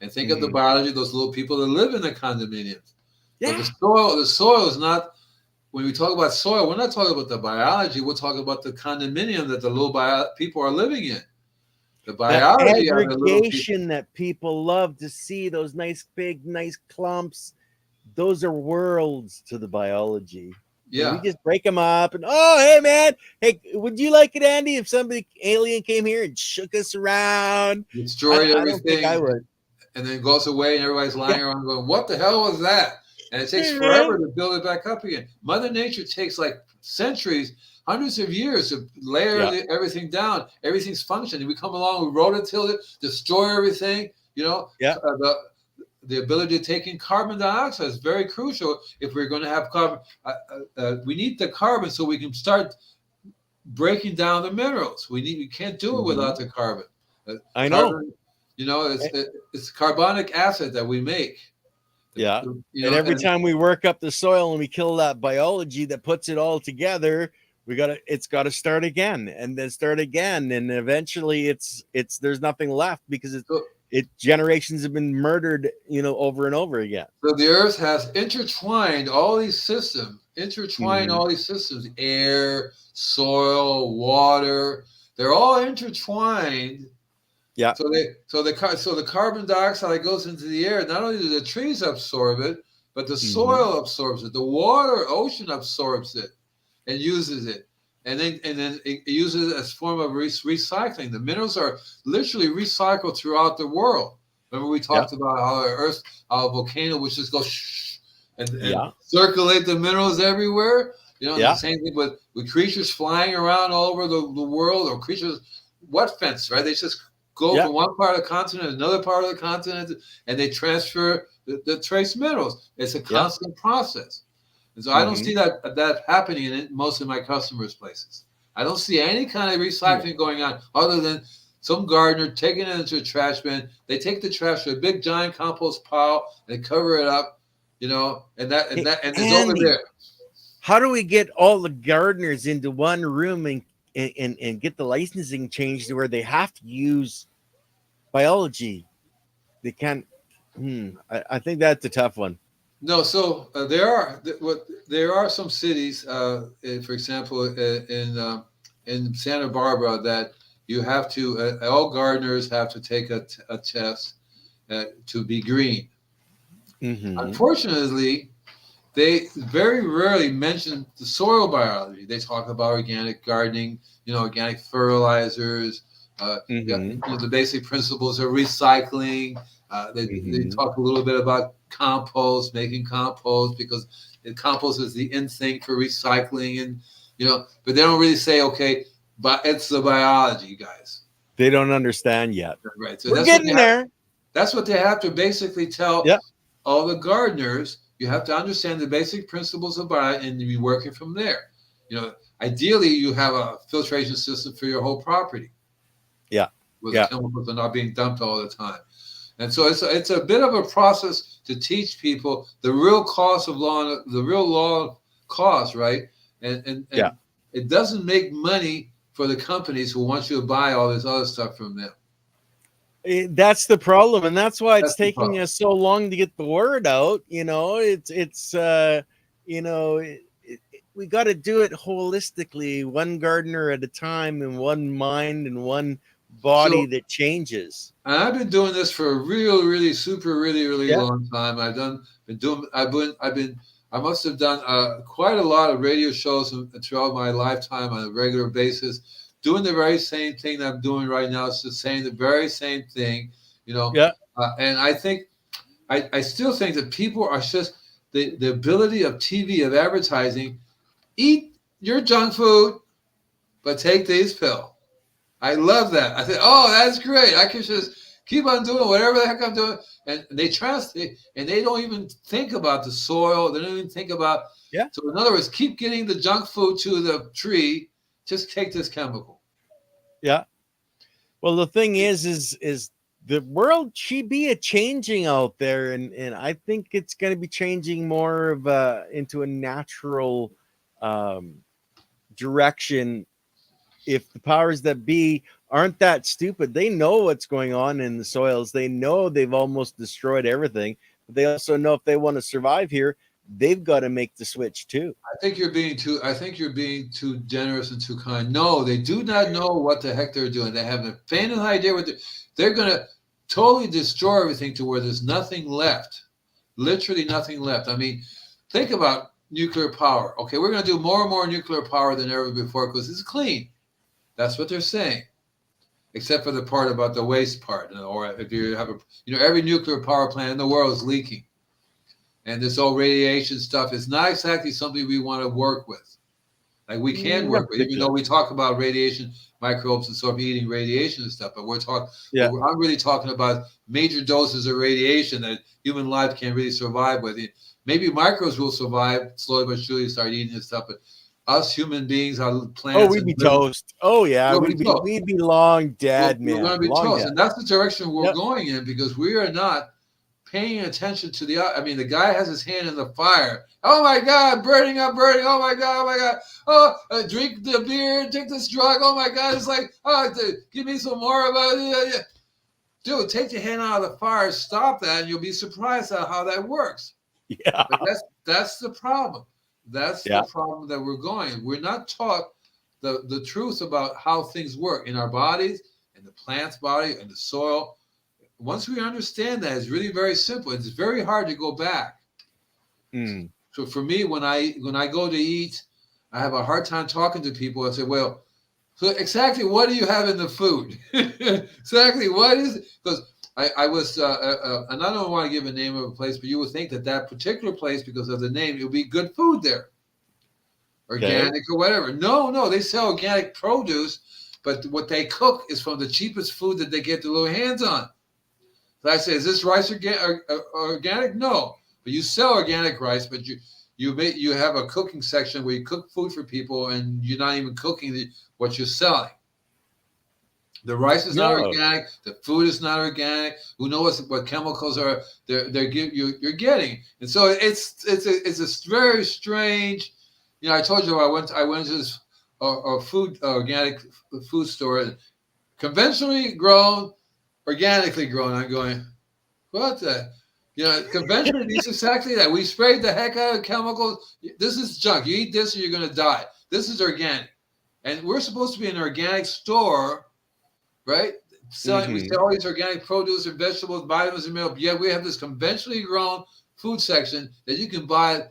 and think of the Hmm. biology of those little people that live in the condominiums. So Yeah. the soil is not. When we talk about soil, we're not talking about the biology. We're talking about the condominium that the little people are living in. The That biology are the little people. aggregation that people love to see, those nice big nice clumps, those are worlds to the biology. And we Yeah, just break them up and, oh, hey man, hey, would you like it, Andy, if somebody alien came here and shook us around? I, destroyed I don't think I everything, would. and then goes away, and everybody's Yeah, lying around going, "What the hell was that?" And it takes hey forever man. to build it back up again. Mother Nature takes like centuries, hundreds of years to layer Yeah, everything down. Everything's functioning. We come along, we rototill it, destroy everything. yeah. The ability to take in carbon dioxide is very crucial if we're going to have carbon. We need the carbon so we can start breaking down the minerals. We can't do it Hmm. without the carbon. I know. Carbon, it's Eh, it's carbonic acid that we make. Yeah. And every And time we work up the soil and we kill that biology that puts it all together, it's gotta start again and then start again. And eventually it's there's nothing left because so, it generations have been murdered, over and over again. so the Earth has intertwined all these systems, Hmm. air, soil, water. They're all intertwined. Yeah. So the carbon dioxide that goes into the air, not only do the trees absorb it, but the Hmm. soil absorbs it. The water ocean absorbs it and uses it. And then it uses it as a form of recycling. The minerals are literally recycled throughout the world. Remember we Yeah. talked about how the Earth, how a volcano would just go shh and Yeah. circulate the minerals everywhere. The Yeah. same thing with creatures flying around all over the world, or creatures, what fence, right? They just go Yeah. from one part of the continent to another part of the continent, and they transfer the trace minerals. It's a Yeah. constant process. And so I don't Hmm. see that happening in most of my customers' places. I don't see any kind of Yeah. recycling going on other than some gardener taking it into a trash bin. They take the trash to a big giant compost pile, they cover it up, and that and Hey, that and it's over Andy, there. how do we get all the gardeners into one room and get the licensing changed to where they have to use biology? They can't. I think that's a tough one. No, so there are some cities, for example, in Santa Barbara, that you have to all gardeners have to take a test to be green. Hmm. Unfortunately, they very rarely mention the soil biology. They talk about organic gardening, organic fertilizers, yeah, Hmm. the basic principles of recycling. They Hmm. talk a little bit about compost, making compost, because the compost is the in thing for recycling, and but they don't really say, okay, but it's the biology, guys, They don't understand yet. right? So We're getting there. that's what they have to basically tell Yeah. all the gardeners. You have to understand the basic principles of biology and be working from there. You know, Ideally, you have a filtration system for your whole property Yeah. where the Yeah. chemicals are not being dumped all the time. And so it's a bit of a process to teach people the real cost of law, the real law cost, right? Yeah. And it doesn't make money for the companies who want you to buy all this other stuff from them. That's the problem, and that's why it's That's the taking problem. us so long to get the word out. You know, we got to do it holistically, one gardener at a time, and one mind and one body So that changes. And I've been doing this for a real, really, super, really, really Yeah. long time. I must have done quite a lot of radio shows throughout my lifetime on a regular basis, doing the very same thing that I'm doing right now. It's just saying the very same thing, you know. Yeah. And I still think that people are just the ability of TV, of advertising, eat your junk food, but take these pills. I love that. I said, "Oh, that's great. I can just keep on doing whatever the heck I'm doing." And they trust it, and they don't even think about the soil. They don't even think about. Yeah. So, in other words, keep getting the junk food to the tree. Just take this chemical. Yeah. Well, the thing is the world should be a changing out there, and I think it's going to be changing more of into a natural um, direction. If the powers that be aren't that stupid, they know what's going on in the soils. They know they've almost destroyed everything, but they also know if they want to survive here, they've got to make the switch too. I think you're being too generous and too kind. No, they do not know what the heck they're doing. They have a faint idea what they're going to totally destroy everything to where there's nothing left. Literally nothing left. I mean, think about nuclear power. Okay, we're going to do more and more nuclear power than ever before because it's clean. That's what they're saying, except for the part about the waste part. Or if you have every nuclear power plant in the world is leaking. And this whole radiation stuff is not exactly something we want to work with. Like we can work with, even though we talk about radiation, microbes and sort of eating radiation and stuff. But I'm really talking about major doses of radiation that human life can't really survive with. Maybe microbes will survive slowly but surely, start eating this stuff. But us human beings, our plants. Oh, we'd be toast. Oh yeah, we'd be long dead, man. We're going to be toast, and that's the direction we're going in because we are not paying attention to the guy has his hand in the fire. Oh my God, burning up. Oh my God. Oh, drink the beer, take this drug. Oh my God, it's like, give me some more about it. Dude, take the hand out of the fire, stop that, and you'll be surprised at how that works. Yeah. But that's the problem. That's the problem that we're going. We're not taught the truth about how things work in our bodies, in the plant's body, in the soil. Once we understand that, it's really very simple. It's very hard to go back. So for me, when I go to eat, I have a hard time talking to people. I say, well, so exactly what do you have in the food? Exactly what is it? Because I was, and I don't want to give a name of a place, but you would think that particular place, because of the name, it would be good food there. Organic or whatever. No, they sell organic produce, but what they cook is from the cheapest food that they get their little hands on. So I say, is this rice organic? No, but you sell organic rice, but you have a cooking section where you cook food for people, and you're not even cooking what you're selling. The rice is not organic. The food is not organic. Who knows what chemicals are you're getting? And so it's a very strange. I told you I went to this organic food store, conventionally grown. Organically grown. I'm going, what the? Conventionally means exactly that. We sprayed the heck out of chemicals. This is junk. You eat this or you're going to die. This is organic. And we're supposed to be an organic store, right? We sell all these organic produce and vegetables, vitamins and minerals. Yet we have this conventionally grown food section that you can buy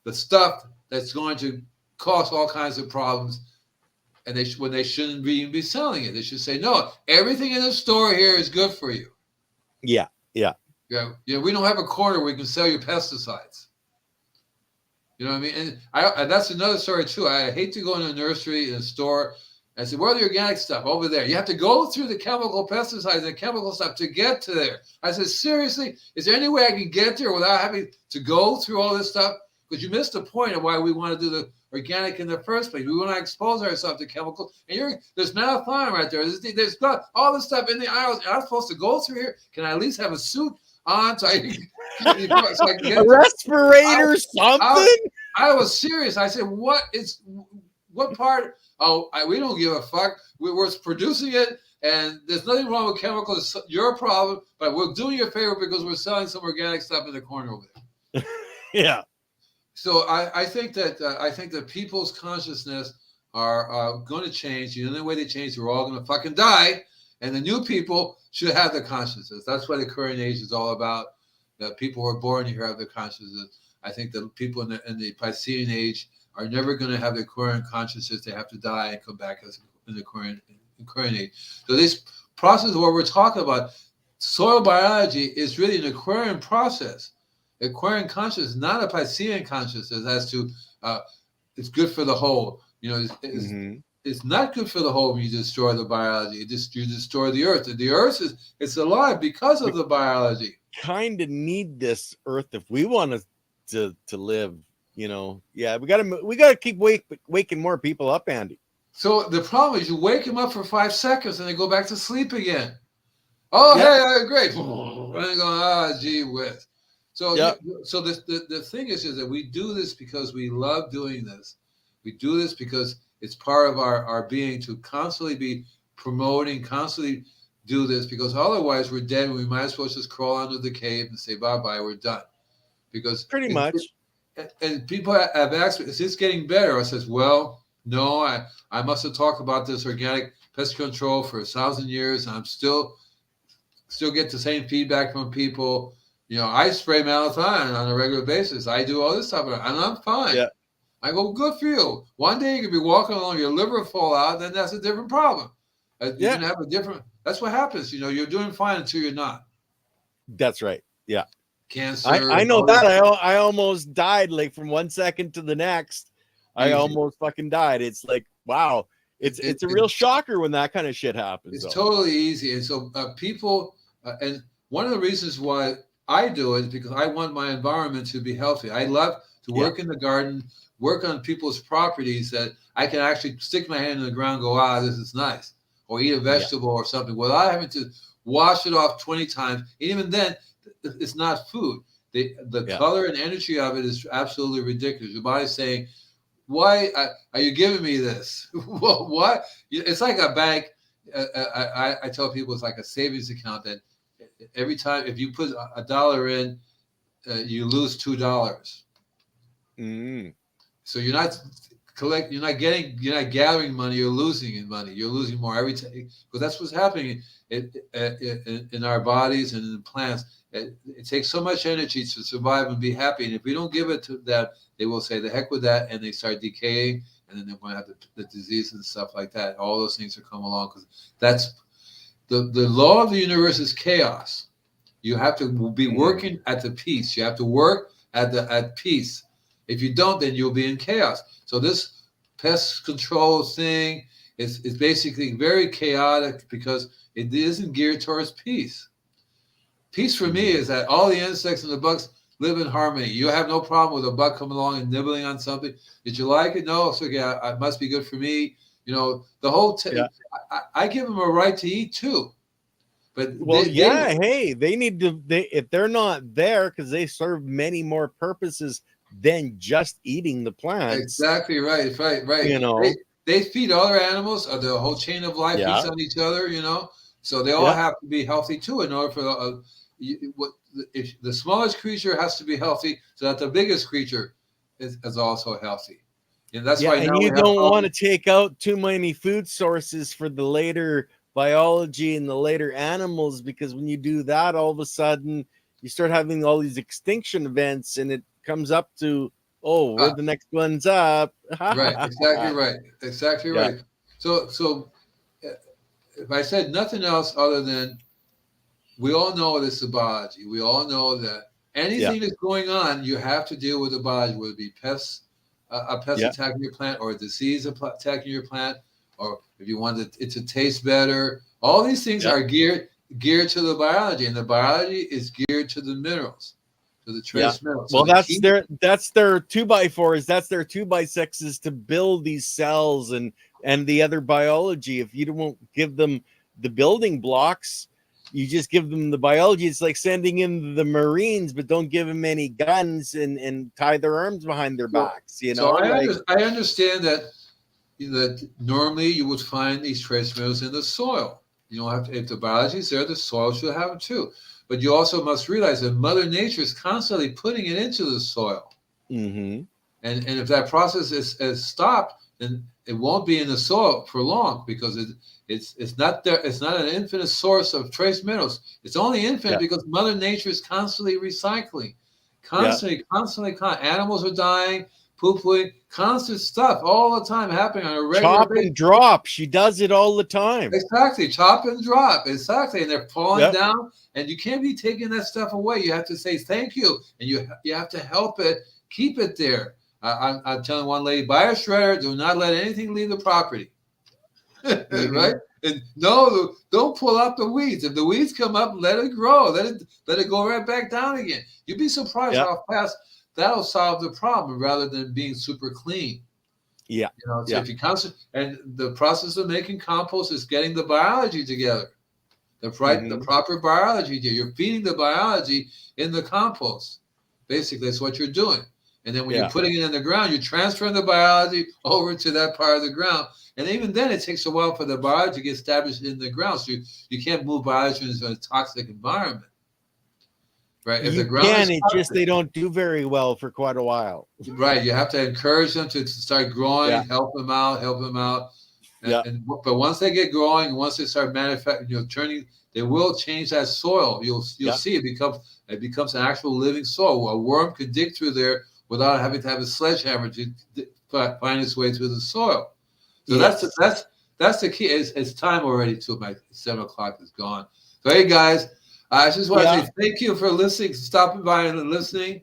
the stuff that's going to cause all kinds of problems. And when they shouldn't even be selling it, they should say, no, everything in the store here is good for you. Yeah. We don't have a corner where we can sell you pesticides. You know what I mean? And that's another story too. I hate to go in a nursery, in a store, and say, where are the organic stuff? Over there. You have to go through the chemical pesticides and chemical stuff to get to there. I said, seriously, is there any way I can get there without having to go through all this stuff? Because you missed the point of why we want to do the organic in the first place. We want to expose ourselves to chemicals. And there's malathion right there. There's all this stuff in the aisles. I'm supposed to go through here. Can I at least have a suit on so I can get a respirator, something? I was serious. I said, what part? We don't give a fuck. We're producing it, and there's nothing wrong with chemicals. It's your problem, but we're doing you a favor because we're selling some organic stuff in the corner over there. Yeah. So I think that people's consciousness are going to change. The only way they change, we're all going to fucking die, and the new people should have the consciousness. That's what the current age is all about. That people who are born here have the consciousness. I think that people in the Piscean age are never going to have the current consciousness. They have to die and come back in the current age. So this process, what we're talking about, soil biology, is really an Aquarian process. Aquarian consciousness, not a Piscean consciousness, as to it's good for the whole. It's not good for the whole when you destroy the biology. You destroy the earth. And the earth it's alive because of the biology. Kind of need this earth if we want to live. Yeah, we gotta keep waking more people up, Andy. So the problem is you wake them up for 5 seconds and they go back to sleep again. Oh, Yep. hey, great. And I'm going, gee whiz. So, Yep. so the thing is that we do this because we love doing this. We do this because it's part of our being to constantly be promoting, constantly do this, because otherwise we're dead and we might as well just crawl under the cave and say bye-bye, we're done. Because Pretty much. and people have asked me, is this getting better? I says, well, no, I must have talked about this organic pest control for 1,000 years, and I'm still get the same feedback from people. I spray malathion on a regular basis. I do all this stuff, and I'm fine. Yeah. I go, good for you. One day you could be walking along, your liver fall out, then that's a different problem. You're Yeah. going to have a different, that's what happens. You're doing fine until you're not. That's right. Yeah. Cancer. I know that. I almost died like from 1 second to the next. I Easy. almost fucking died. It's like, wow. It's a real shocker when that kind of shit happens. It's though. totally easy. And so people, and one of the reasons why I do it is because I want my environment to be healthy. I love to work in the garden, work on people's properties that I can actually stick my hand in the ground and go, this is nice. Or eat a vegetable or something without having to wash it off 20 times. And even then, it's not food. The color and energy of it is absolutely ridiculous. Your body's saying, why are you giving me this? What? It's like a bank. I tell people it's like a savings account that every time if you put $1 in, you lose $2. Mm. So you're not gathering money. You're losing money. You're losing more every time, because that's what's happening in our bodies and in the plants. It takes so much energy to survive and be happy, and if we don't give it to them, they will say the heck with that, and they start decaying, and then they're going to have the disease and stuff like that. All those things will come along, because that's the law of the universe is chaos. You have to be working at the peace. You have to work at peace. If you don't, then you'll be in chaos. So this pest control thing is basically very chaotic because it isn't geared towards peace. Peace for me is that all the insects and the bugs live in harmony. You have no problem with a bug coming along and nibbling on something. Did you like it? No. So yeah, it must be good for me. The whole. I give them a right to eat too. But hey, they need to. If they're not there, because they serve many more purposes than just eating the plants. Exactly right. Right. They feed other animals. The whole chain of life feeds on each other. So they all have to be healthy too in order for if the smallest creature has to be healthy, so that the biggest creature is also healthy. And that's why now you don't want to take out too many food sources for the later biology and the later animals, because when you do that, all of a sudden you start having all these extinction events, and it comes up to, we're the next ones up. Right. Exactly right. So if I said nothing else other than, we all know this is biology. We all know that anything that's going on, you have to deal with the biology, whether it be pests, a pest attacking your plant, or a disease attacking your plant, or if you want it to taste better. All these things are geared to the biology, and the biology is geared to the minerals, to the trace minerals. Well, that's their 2x4s. That's their 2x6s to build these cells and the other biology. If you don't give them the building blocks, you just give them the biology. It's like sending in the Marines, but don't give them any guns and tie their arms behind their backs. So I understand that normally you would find these trace minerals in the soil. You don't have to, if the biology is there, the soil should have them too. But you also must realize that Mother Nature is constantly putting it into the soil. Mm-hmm. And if that process is stopped, then it won't be in the soil for long, because it's not there. It's not an infinite source of trace minerals. It's only infinite because Mother Nature is constantly recycling, constantly. Animals are dying, poo-pooing, constant stuff all the time happening on a regular basis. Chop and drop. She does it all the time. Exactly. Chop and drop. Exactly. And they're falling down, and you can't be taking that stuff away. You have to say thank you, and you have to help it, keep it there. I'm telling one lady, buy a shredder. Do not let anything leave the property. Right? And no, don't pull up the weeds. If the weeds come up, let it grow. Let it go right back down again. You'd be surprised how fast that'll solve the problem, rather than being super clean. Yeah. If you and the process of making compost is getting the biology together. the proper biology there. You're feeding the biology in the compost. Basically, that's what you're doing. And then when you're Yeah. putting it in the ground, you're transferring the biology over to that part of the ground. And even then, it takes a while for the biology to get established in the ground. So you can't move biology into a toxic environment, right? If the You ground can, is it just toxic, they don't do very well for quite a while. right, you have to encourage them to start Yeah. growing, help them out, help them out. Yeah. But once they get growing, once they start manufacturing, turning, they will change that soil. You'll Yeah. see it becomes an actual living soil. A worm could dig through there without having to have a sledgehammer to find its way through the soil. So Yes. that's the key. It's time already. To my 7 o'clock is gone. So hey guys, I just want to Yeah. say thank you for listening, stopping by and listening.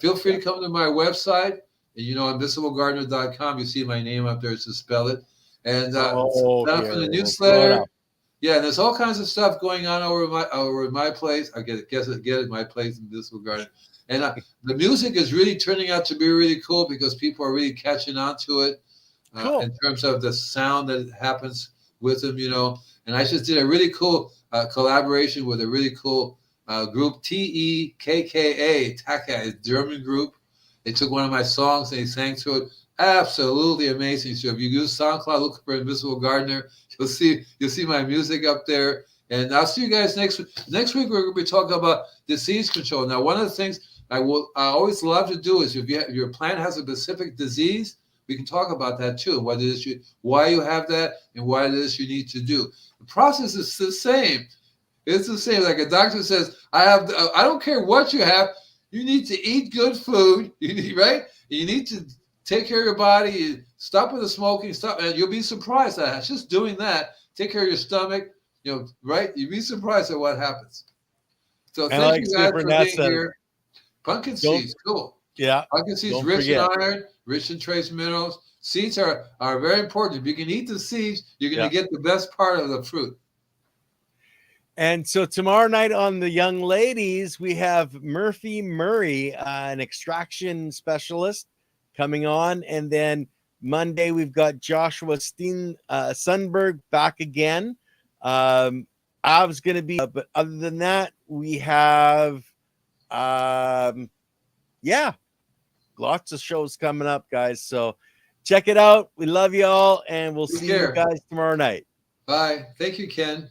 Feel free to come to my website. And invisiblegardener.com. You see my name up there to spell it. And Oh, sign up for here the we'll throw it newsletter. up. Yeah, and there's all kinds of stuff going on over my place. I get it, my place in Invisible Garden. And the music is really turning out to be really cool because people are really catching on to it Cool. in terms of the sound that happens with them, And I just did a really cool collaboration with a really cool group, TEKKA, a German group. They took one of my songs and they sang to it. Absolutely amazing. So if you use SoundCloud, look for Invisible Gardener. You'll see my music up there. And I'll see you guys next week. Next week we're going to be talking about disease control. Now, one of the things I always love to do is if your plant has a specific disease, we can talk about that too. What it is why you have that, and what it is you need to do. The process is the same. It's the same. Like a doctor says, I don't care what you have. You need to eat good food. You need, right? You need to take care of your body. Stop with the smoking. Stop, and you'll be surprised at just doing that. Take care of your stomach. Right? You'll be surprised at what happens. So And thank like you guys Super for Nat being says, here. Pumpkin don't seeds, cool. yeah, Pumpkin seeds don't rich in forget. iron, rich in trace minerals. Seeds are very important. If you can eat the seeds, you're going Yeah. to get the best part of the fruit. And so tomorrow night on the Young Ladies, we have Murphy Murray, an extraction specialist, coming on. And then Monday, we've got Joshua Sundberg back again. I was going to be, but other than that, we have, yeah, lots of shows coming up, guys. So check it out. We love you all, and we'll Take see you care. guys tomorrow night. Bye. Thank you, Ken.